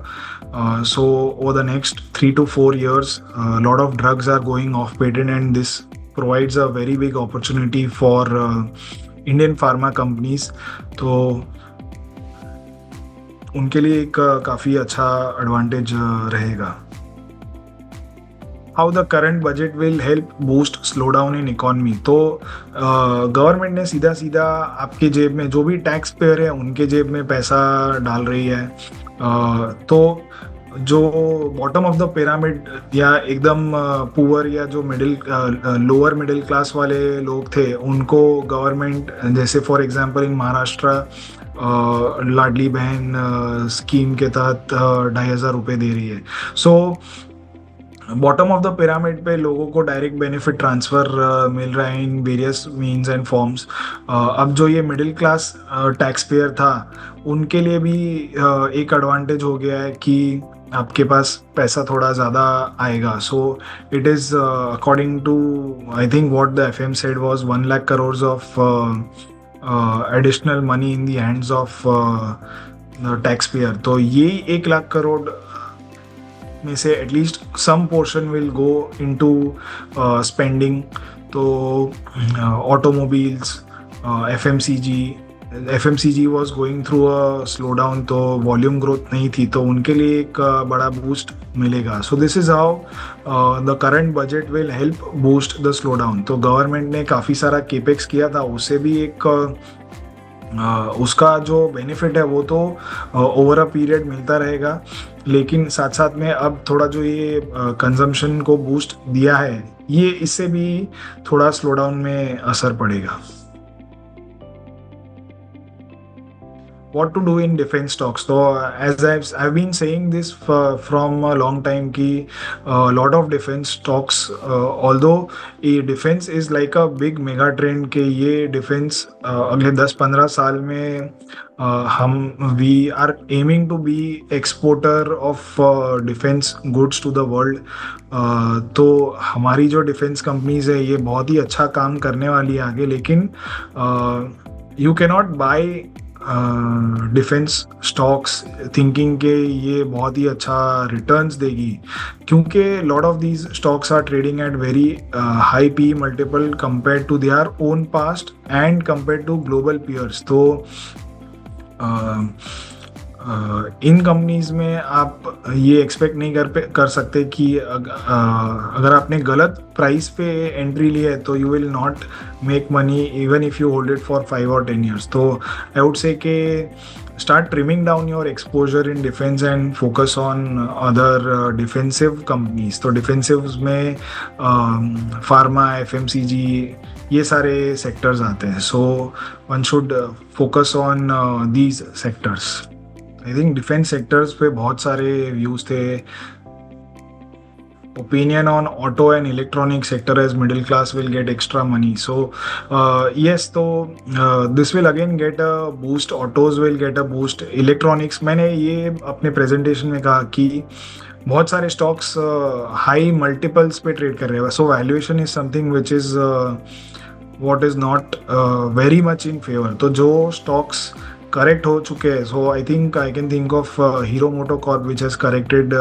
So over the next 3 to 4 years lot of drugs are going off patent and this provides a very big opportunity for Indian pharma companies. तो उनके लिए एक काफ़ी अच्छा एडवांटेज रहेगा. How the current budget will help boost slow down in economy? तो government ने सीधा सीधा आपके जेब में, जो भी टैक्स पेयर है उनके जेब में पैसा डाल रही है. तो जो बॉटम ऑफ द पिरामिड या एकदम पुअर या जो लोअर मिडिल क्लास वाले लोग थे, उनको गवर्नमेंट, जैसे फॉर एग्जांपल इन महाराष्ट्र लाडली बहन स्कीम के तहत 2,500 रुपये दे रही है. So bottom of the pyramid पे लोगों को डायरेक्ट बेनिफिट ट्रांसफ़र मिल रहा है in various means and forms. अब जो ये मिडिल क्लास टैक्स पेयर था, उनके लिए भी एक एडवांटेज हो गया है कि आपके पास पैसा थोड़ा ज़्यादा आएगा. So it is according to, I think what the FM said was 1 lakh crores of additional money in the hands of tax payer. तो ये 1 लाख करोड़ में से at least some portion will go into spending. तो automobiles, FMCG was going through a slowdown, तो volume growth नहीं थी, तो उनके लिए एक बड़ा बूस्ट मिलेगा. So this is how the current budget will help boost the slow down. तो गवर्नमेंट ने काफ़ी सारा केपेक्स किया था, उससे भी एक उसका जो बेनिफिट है वो तो ओवर अ पीरियड मिलता रहेगा, लेकिन साथ साथ में अब थोड़ा जो ये कंजम्पशन को बूस्ट दिया है, ये इससे भी थोड़ा स्लो डाउन में असर पड़ेगा. What to do in defense stocks? So as I've been saying this from a long time कि a lot of defense stocks, although ये defense is like a big mega trend कि ये defense अगले 10-15 साल में हम we are aiming to be exporter of defense goods to the world. तो हमारी जो defense companies है ये बहुत ही अच्छा काम करने वाली है आगे, लेकिन you cannot buy defence stocks thinking के ये बहुत ही अच्छा रिटर्न्स देगी, क्योंकि lot of these stocks are trading at very high P multiple compare to their own past and compare to global peers. तो इन कंपनीज में आप ये एक्सपेक्ट नहीं कर सकते कि अगर आपने गलत प्राइस पे एंट्री ली है तो you will not make money even if you hold it for 5 or 10 years. तो आई वुड से कि start trimming down your exposure in defense and focus on other defensive companies. तो defensives में pharma, FMCG ये सारे sectors आते हैं. So one should focus on these sectors. I think defense sectors पे बहुत सारे views थे. opinion on auto and electronic sector as middle class will get extra money. So yes, so this will again get a boost. Autos will get a boost. Electronics, मैंने ये अपने presentation में कहा कि बहुत सारे स्टॉक्स हाई मल्टीपल्स पे trade कर रहे हैं. So valuation is something which is what is not very much in favour. तो जो स्टॉक्स करेक्ट हो चुके हैं, so I can think of Hero MotoCorp which has corrected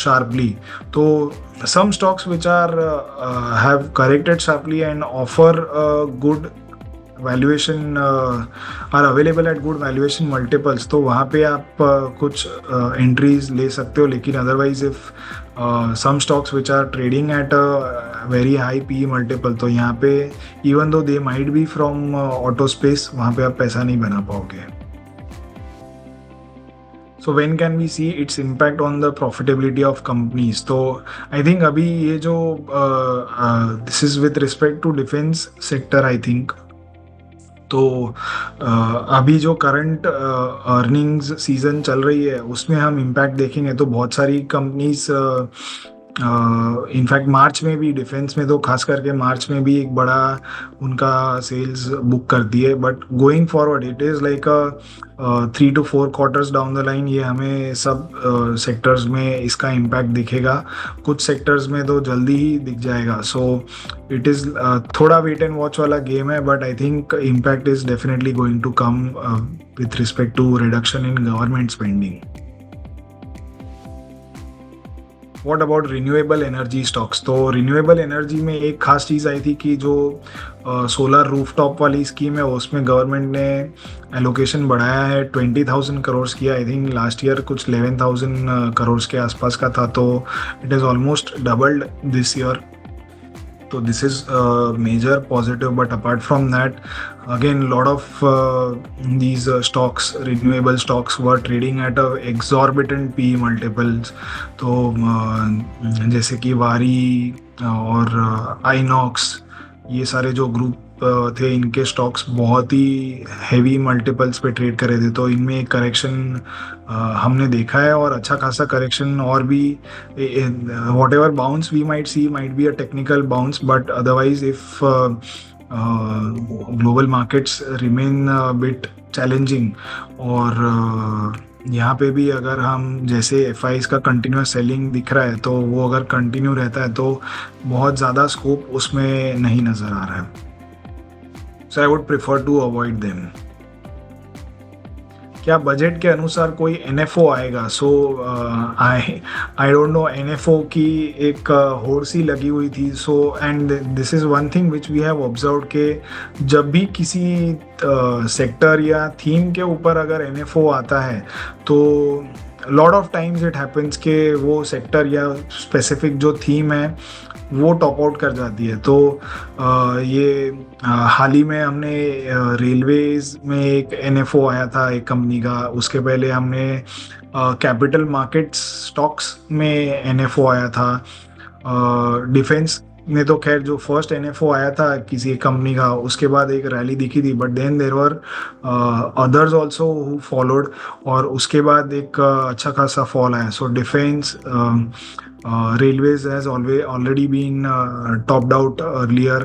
sharply. तो some stocks which are have corrected sharply and offer good valuation are available at good valuation multiples, तो वहाँ पे आप कुछ एंट्रीज ले सकते हो. लेकिन otherwise if some stocks which are trading at a very high PE multiple, तो यहाँ पे even though they might be from auto space, वहाँ पे आप पैसा नहीं बना पाओगे. So when can we see its impact on the profitability of companies? तो I think अभी ये जो this is with respect to defense sector I think. तो अभी जो करंट अर्निंग्स सीजन चल रही है उसमें हम इम्पैक्ट देखेंगे तो बहुत सारी कंपनीज इनफैक्ट मार्च में भी, डिफेंस में तो खास करके मार्च में भी एक बड़ा उनका सेल्स बुक कर दिए. But going forward it is like 3 to 4 quarters down the line ये हमें सब सेक्टर्स में इसका इम्पैक्ट दिखेगा. कुछ सेक्टर्स में तो जल्दी ही दिख जाएगा. सो इट इज़ थोड़ा वेट एंड वॉच वाला गेम है. But I think impact is definitely going to come with respect to reduction in government spending. What about renewable energy stocks? तो रिन्यूएबल एनर्जी में एक खास चीज़ आई थी कि जो सोलर रूफटॉप वाली स्कीम है उसमें गवर्नमेंट ने एलोकेशन बढ़ाया है. 20,000 करोड़ किया. आई थिंक लास्ट ईयर कुछ 11,000 करोड़ के आसपास का था. तो it is almost doubled this year. So this is a major positive. But apart from that, again, lot of these stocks, renewable stocks, were trading at a exorbitant PE multiples. तो जैसे कि वारी और आइनॉक्स, ये सारे जो ग्रुप थे इनके स्टॉक्स बहुत ही हैवी मल्टीपल्स पे ट्रेड कर रहे थे. तो इनमें एक करेक्शन हमने देखा है और अच्छा खासा करेक्शन. और भी whatever bounce we might see might be a technical bounce, but otherwise if global markets remain bit challenging और यहाँ पे भी अगर हम जैसे FIs का कंटिन्यूस सेलिंग दिख रहा है तो वो अगर कंटिन्यू रहता है तो बहुत ज़्यादा स्कोप उसमें नहीं नज़र आ रहा है. So I would prefer to avoid them. क्या बजट के अनुसार कोई NFO आएगा? So I don't know. NFO की एक होड़ सी लगी हुई थी. So and this is one thing which we have observe के जब भी किसी सेक्टर या थीम के ऊपर अगर NFO आता है तो lot of times it happens के वो सेक्टर या स्पेसिफिक जो थीम है वो टॉप आउट कर जाती है. तो ये हाल ही में हमने रेलवेज में एक NFO आया था एक कंपनी का. उसके पहले हमने कैपिटल मार्केट्स स्टॉक्स में NFO आया था. डिफेंस में तो खैर जो फर्स्ट NFO आया था किसी एक कंपनी का उसके बाद एक रैली दिखी थी. But then there were others also who followed और उसके बाद एक अच्छा खासा फॉल आया. So defence, railways has already been topped out earlier.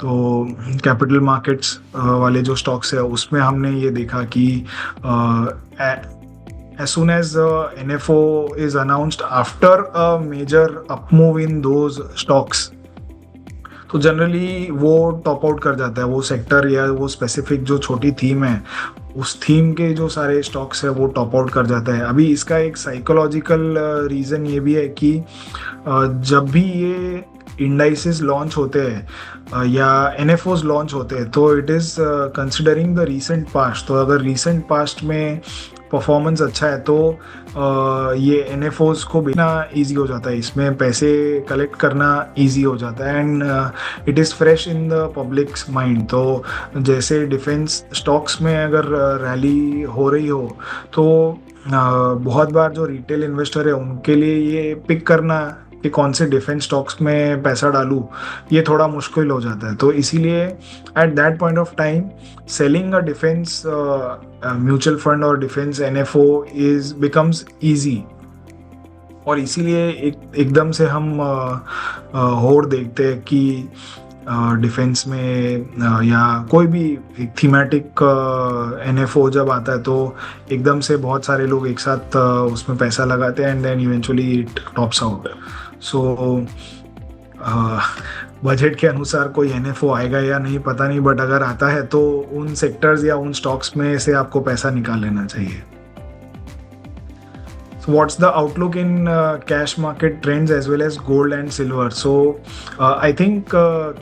तो कैपिटल मार्केट्स वाले जो स्टॉक्स है उसमें हमने ये देखा कि as soon as NFO is announced after a major up move in those stocks, तो जनरली वो टॉप आउट कर जाता है वो सेक्टर या वो स्पेसिफिक जो छोटी थीम है उस थीम के जो सारे स्टॉक्स है वो टॉप आउट कर जाता है. अभी इसका एक साइकोलॉजिकल रीज़न ये भी है कि जब भी ये इंडाइसेस लॉन्च होते हैं या NFOs लॉन्च होते हैं तो it is considering the recent past. तो अगर रीसेंट पास्ट में परफॉर्मेंस अच्छा है तो ये NFOs को बेचना ईजी हो जाता है. इसमें पैसे कलेक्ट करना ईजी हो जाता है and it is fresh in the publics mind. तो जैसे डिफेंस स्टॉक्स में अगर रैली हो रही हो तो बहुत बार जो रिटेल इन्वेस्टर है उनके लिए ये पिक करना कि कौन से डिफेंस स्टॉक्स में पैसा डालूं ये थोड़ा मुश्किल हो जाता है. तो इसीलिए at that point of time selling a defence mutual fund और डिफेंस NFO बिकम्स ईजी. और इसीलिए एकदम से हम होड़ देखते हैं कि डिफेंस में या कोई भी एक थीमेटिक एनएफओ जब आता है तो एकदम से बहुत सारे लोग एक साथ उसमें पैसा लगाते हैं and then eventually it tops out. So budget के अनुसार कोई एनएफओ आएगा या नहीं पता नहीं, बट अगर आता है तो उन सेक्टर्स या उन स्टॉक्स में से आपको पैसा निकाल लेना चाहिए। So what's the outlook in cash market trends as well as gold and silver? So I think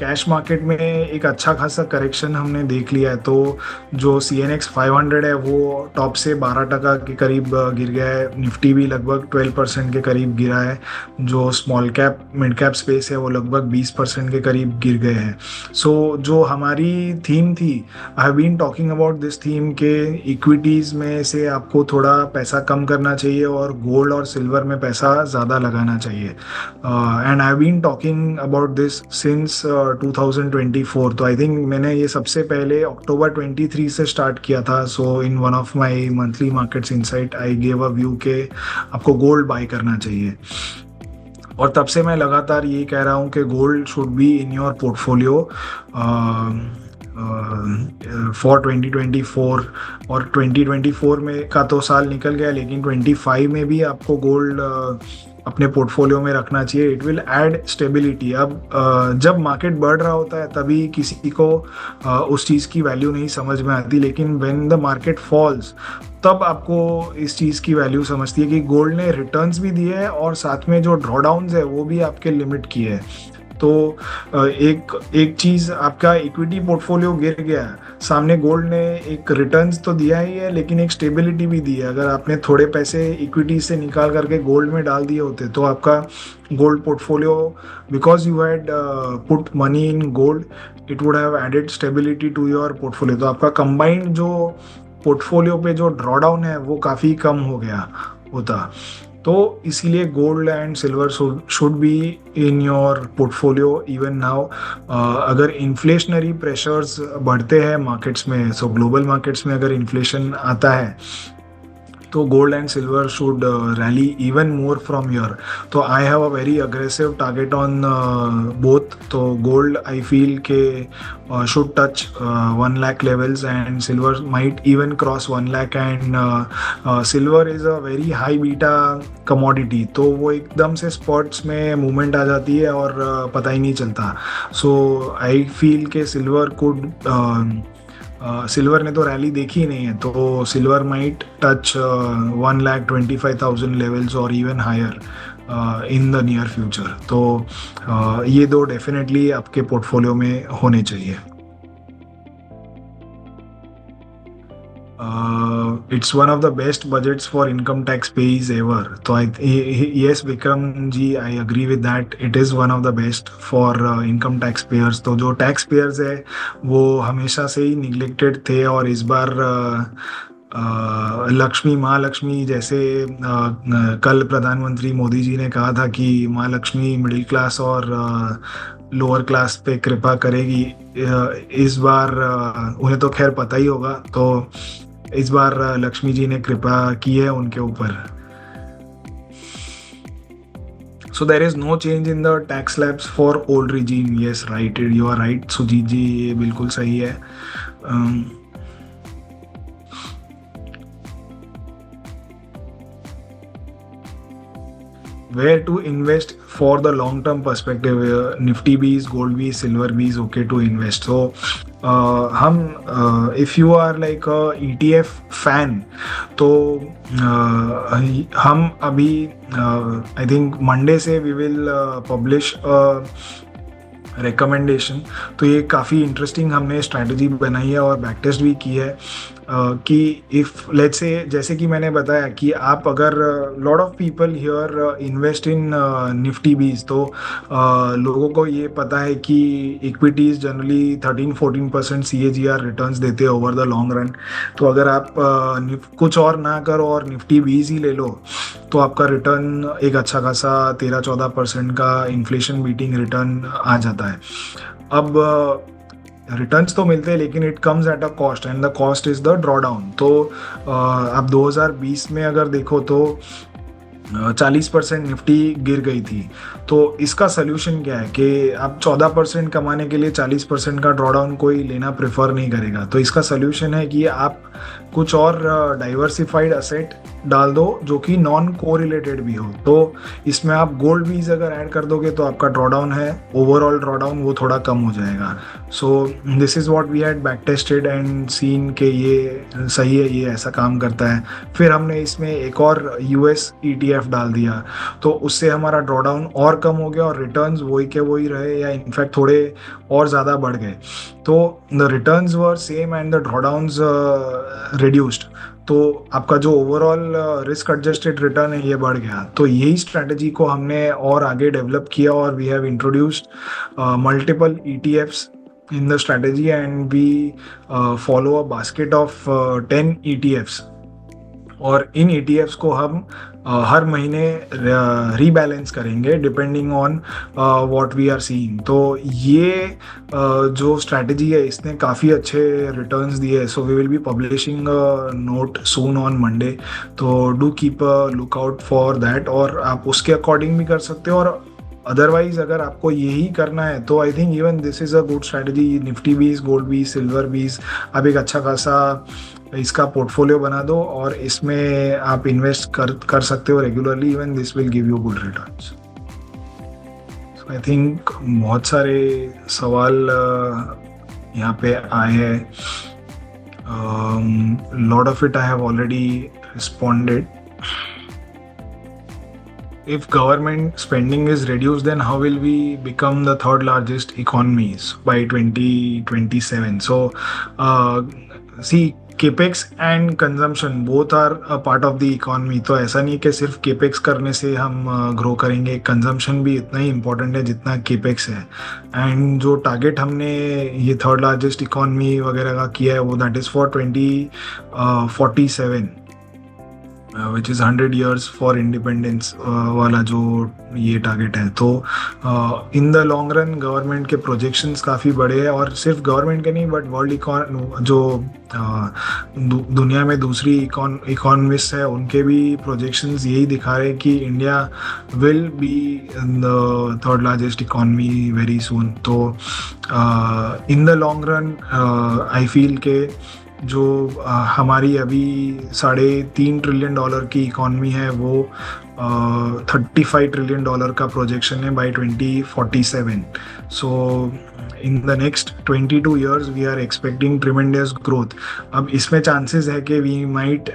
cash market में एक अच्छा खासा करेक्शन हमने देख लिया है। तो जो CNX 500 है वो टॉप से 12% के करीब गिर गया है। निफ्टी भी लगभग 12% के करीब गिरा है। जो small cap mid cap space है वो लगभग 20% के करीब गिर गए हैं। सो जो हमारी थीम थी, I have been talking about this theme के इक्विटीज़ में से आपको थोड़ा पैसा कम करना चाहिए और गोल्ड और सिल्वर में पैसा ज़्यादा लगाना चाहिए। And I have been talking about this since 2024। तो आई थिंक मैंने ये सबसे पहले अक्टूबर 23 से स्टार्ट किया था। So in one of my monthly markets insight I gave a view के आपको गोल्ड बाय करना चाहिए, और तब से मैं लगातार ये कह रहा हूँ कि gold should be in your portfolio for 2024। और 2024 में का तो साल निकल गया, लेकिन 25 में भी आपको गोल्ड अपने पोर्टफोलियो में रखना चाहिए। It will add stability. अब जब मार्केट बढ़ रहा होता है तभी किसी को उस चीज़ की वैल्यू नहीं समझ में आती, लेकिन व्हेन द मार्केट फॉल्स तब आपको इस चीज़ की वैल्यू समझती है कि गोल्ड ने रिटर्न्स भी दिए हैं और साथ में जो ड्रॉडाउन्स है वो भी आपके लिमिट किए हैं। तो एक चीज़, आपका इक्विटी पोर्टफोलियो गिर गया, सामने गोल्ड ने एक रिटर्न्स तो दिया ही है लेकिन एक स्टेबिलिटी भी दी है। अगर आपने थोड़े पैसे इक्विटी से निकाल करके गोल्ड में डाल दिए होते तो आपका gold portfolio, because you had put money in gold, it would have added stability to your portfolio. तो आपका कंबाइंड जो पोर्टफोलियो पे जो ड्रॉडाउन है वो काफ़ी कम हो गया होता। तो इसीलिए gold and silver should be in your portfolio even now. अगर इन्फ्लेशनरी प्रेशर्स बढ़ते हैं मार्केट्स में, सो ग्लोबल मार्केट्स में अगर इन्फ्लेशन आता है तो gold and silver should rally even more from year. तो I have a very aggressive target on both. तो गोल्ड आई फील के should touch 1 lakh levels and silver might even cross 1 lakh। And silver is a very high beta commodity, तो वो एकदम से spots में movement आ जाती है और पता ही नहीं चलता। सो आई फील के सिल्वर कुड सिल्वर ने तो रैली देखी ही नहीं है, तो सिल्वर माइट टच 1,25,000 लेवल्स और even higher in the near future. तो ये दो डेफिनेटली आपके पोर्टफोलियो में होने चाहिए। It's one of the best budgets for income tax pays ever. So yes, Vikram ji, I agree with that. It is one of the best for income tax payers. तो जो tax payers है वो हमेशा से ही neglected थे, और इस बार लक्ष्मी, माँ लक्ष्मी जैसे कल प्रधानमंत्री मोदी जी ने कहा था कि माँ लक्ष्मी मिडिल क्लास और लोअर क्लास पे कृपा करेगी। इस बार उन्हें तो खैर पता ही होगा, तो इस बार लक्ष्मी जी ने कृपा की है उनके ऊपर। So there is no change in the tax slabs for old regime. Yes right, you are right Sujit ji, ये बिल्कुल सही है। Where to invest for the long term perspective? Nifty भी is, gold भी, silver भी is okay to invest. So हम if you are like a ETF fan, तो हम अभी I think Monday से we will publish रिकमेंडेशन। तो ये काफ़ी इंटरेस्टिंग हमने स्ट्रैटेजी बनाई है और बैक टेस्ट भी की है कि इफ़ लेट्स से, जैसे कि मैंने बताया कि आप अगर lot of people here invest in Nifty बीज, तो लोगों को ये पता है कि इक्विटीज़ जनरली 13-14% CAGR रिटर्न्स देते हैं ओवर द लॉन्ग रन। तो अगर आप कुछ और ना करो और निफ्टी बीज ही ले लो तो आपका रिटर्न एक अच्छा खासा 13-14% का इन्फ्लेशन बीटिंग रिटर्न आ जाता है। अब रिटर्न्स तो मिलते हैं लेकिन it comes at a cost, and the cost is the drawdown. तो आप 2020 में अगर देखो तो 40% निफ्टी गिर गई थी। तो इसका सोल्यूशन क्या है कि आप 14% कमाने के लिए 40% का ड्रॉडाउन कोई लेना प्रेफर नहीं करेगा। तो इसका सोल्यूशन है कि आप कुछ और डाइवर्सिफाइड असेट डाल दो जो कि नॉन कोरिलेटेड भी हो। तो इसमें आप गोल्ड बीज अगर ऐड कर दोगे तो आपका ड्रॉडाउन है, ओवरऑल ड्रॉडाउन वो थोड़ा कम हो जाएगा। So this is what we had back tested and seen के ये सही है, ये ऐसा काम करता है। फिर हमने इसमें एक और यूएस ETF डाल दिया, तो उससे हमारा ड्रॉडाउन और कम हो गया और रिटर्न्स वही के वही रहे या इनफैक्ट थोड़े और ज़्यादा बढ़ गए। तो the returns were same and the drawdowns reduced. तो आपका जो ओवरऑल रिस्क एडजस्टेड रिटर्न है ये बढ़ गया। तो यही स्ट्रैटेजी को हमने और आगे डेवलप किया और we have introduced multiple ETFs in the strategy and we follow a basket of 10 ETFs। और इन ETFs को हम हर महीने रीबैलेंस करेंगे depending on what we are seeing. तो ये जो स्ट्रैटेजी है इसने काफ़ी अच्छे रिटर्न्स दिए। So we will be publishing note soon on Monday, तो do keep a look out for that. और आप उसके अकॉर्डिंग भी कर सकते हो। और अदरवाइज अगर आपको यही करना है तो I think even this is a good strategy. Nifty बीज, गोल्ड बीज, सिल्वर बीज, आप एक अच्छा खासा इसका पोर्टफोलियो बना दो और इसमें आप इन्वेस्ट कर सकते हो regularly. Even this will give you good returns. So I think बहुत सारे सवाल यहाँ पे आए हैं। Lot of it I have already responded. If government spending is reduced, then how will we become the third largest economies by 2027? So, see, capex and consumption both are a part of the economy। तो ऐसा नहीं कि सिर्फ capex करने से हम grow करेंगे, consumption भी इतना ही इम्पोर्टेंट है जितना capex है। एंड जो टारगेट हमने ये थर्ड लार्जेस्ट इकॉनमी वगैरह का किया है वो that is for 2047। Which is 100 years for independence वाला जो ये टारगेट है। तो in the long run government के प्रोजेक्शंस काफ़ी बड़े हैं और सिर्फ गवर्नमेंट के नहीं बट वर्ल्ड जो दुनिया में दूसरी इकोनॉमिस्ट है उनके भी प्रोजेक्शंस यही दिखा रहे हैं कि India will be the third largest economy very soon. तो in the long run I feel के जो हमारी अभी $3.5 ट्रिलियन की इकॉनमी है वो $35 ट्रिलियन का प्रोजेक्शन है by 2047। So in the next 22 years we are expecting tremendous growth. अब इसमें चांसेस है कि we might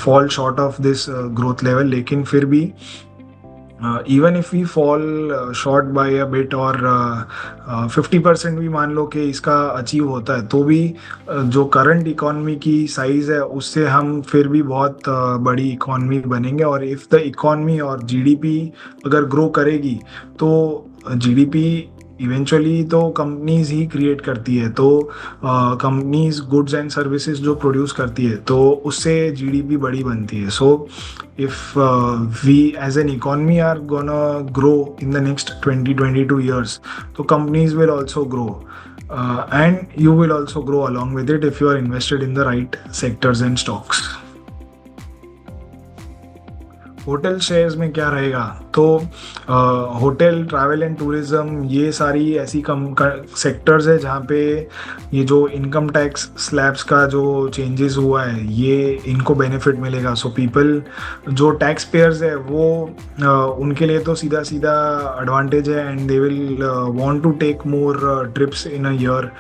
fall short of this growth level, लेकिन फिर भी even if we fall short by a bit और 50% भी मान लो कि इसका अचीव होता है तो भी जो करंट इकॉनमी की साइज़ है उससे हम फिर भी बहुत बड़ी इकॉनमी बनेंगे। और इफ़ द इकॉनमी और जीडीपी अगर ग्रो करेगी तो जीडीपी इवेंचुअली तो कंपनीज ही क्रिएट करती है। तो कंपनीज गुड्स एंड सर्विसेज जो प्रोड्यूस करती है तो उससे जीडीपी बड़ी बनती है। So if we as an economy are gonna grow in the next 20-22 years तो companies will also grow and you will also grow along with it if you are invested in the right sectors and stocks। Hotel shares में क्या रहेगा? तो hotel, travel and tourism ये सारी ऐसी sectors है जहाँ पे ये जो इनकम टैक्स स्लैब्स का जो चेंजेस हुआ है ये इनको बेनिफिट मिलेगा। सो पीपल जो टैक्स पेयर्स है वो उनके लिए तो सीधा सीधा एडवांटेज है and they will want to take more trips in a year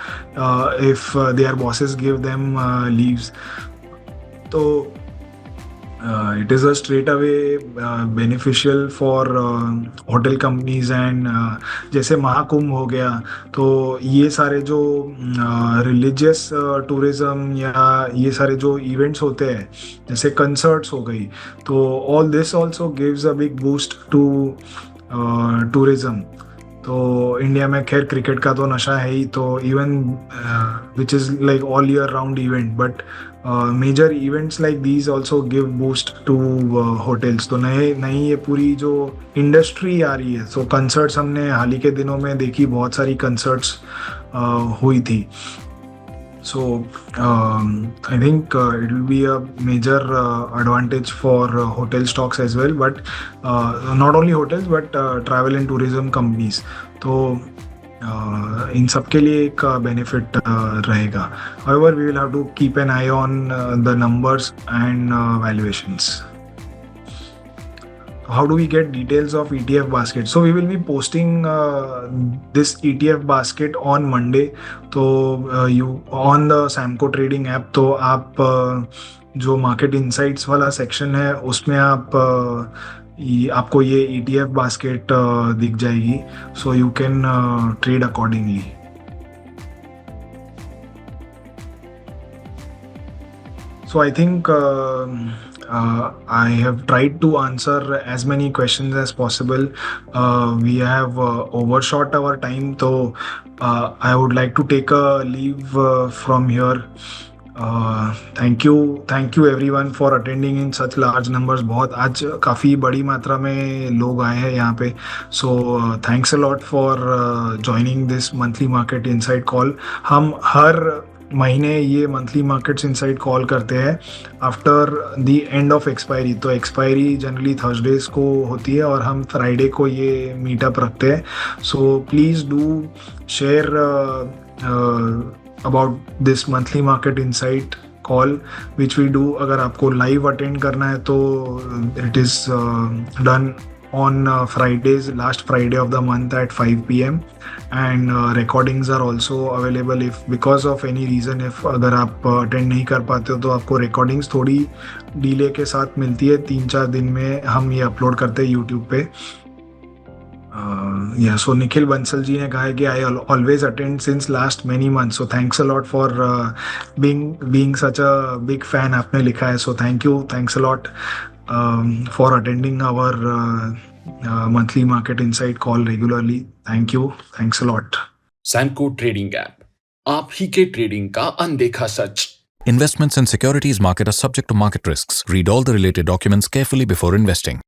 if their bosses give them leaves. तो it is a straight away beneficial for hotel companies and जैसे महाकुंभ हो गया तो ये सारे जो रिलीजियस टूरिज्म या ये सारे जो इवेंट्स होते हैं जैसे कंसर्ट्स हो गई तो all this also gives a big boost to tourism. तो इंडिया में खैर क्रिकेट का तो नशा है ही, तो even which is like all year round event but major events like these also give boost to hotels. तो नई ये पूरी जो इंडस्ट्री आ रही है। सो कंसर्ट्स हमने हाल ही के दिनों में देखी, बहुत सारी कंसर्ट्स हुई थी। So I think it will be a major advantage for hotel stocks as well, but not only hotels but travel and tourism companies. तो इन सब के लिए एक बेनिफिट रहेगा. However, we will have to keep an eye on the numbers and valuations. How do we get details of ETF basket? So we will be posting this ETF basket on Monday. तो you on the Samco trading app, तो आप जो market insights वाला section है उसमें आपको ये ETF basket दिख जाएगी. So you can trade accordingly. So I think I have tried to answer as many questions as possible. We have overshot our time, so I would like to take a leave from here. Thank you everyone for attending in such large numbers. बहुत आज काफ़ी बड़ी मात्रा में लोग आए हैं यहाँ पे. So thanks a lot for joining this monthly market insight call. हम हर महीने ये मंथली मार्केट्स इनसाइट कॉल करते हैं after the end of expiry. तो एक्सपायरी जनरली थर्सडेज को होती है और हम फ्राइडे को ये मीटअप रखते हैं. So please do share about this monthly market insight call which we do. अगर आपको लाइव अटेंड करना है तो it is done on Fridays, last Friday of the month at 5 p.m. and recordings are also available if because of any reason if अगर आप attend नहीं कर पाते हो तो आपको रिकॉर्डिंग्स थोड़ी डिले के साथ मिलती है. 3-4 दिन में हम ये अपलोड करते हैं यूट्यूब पे. सो निखिल बंसल जी ने कहा है कि I always attend since last many month. So thanks a lot for being such a big fan. आपने लिखा है. सो thanks a lot for attending our monthly market insight call regularly. Thank you. Thanks a lot. Samco Trading App. आप ही के trading का अनदेखा सच. Investments in securities market are subject to market risks. Read all the related documents carefully before investing.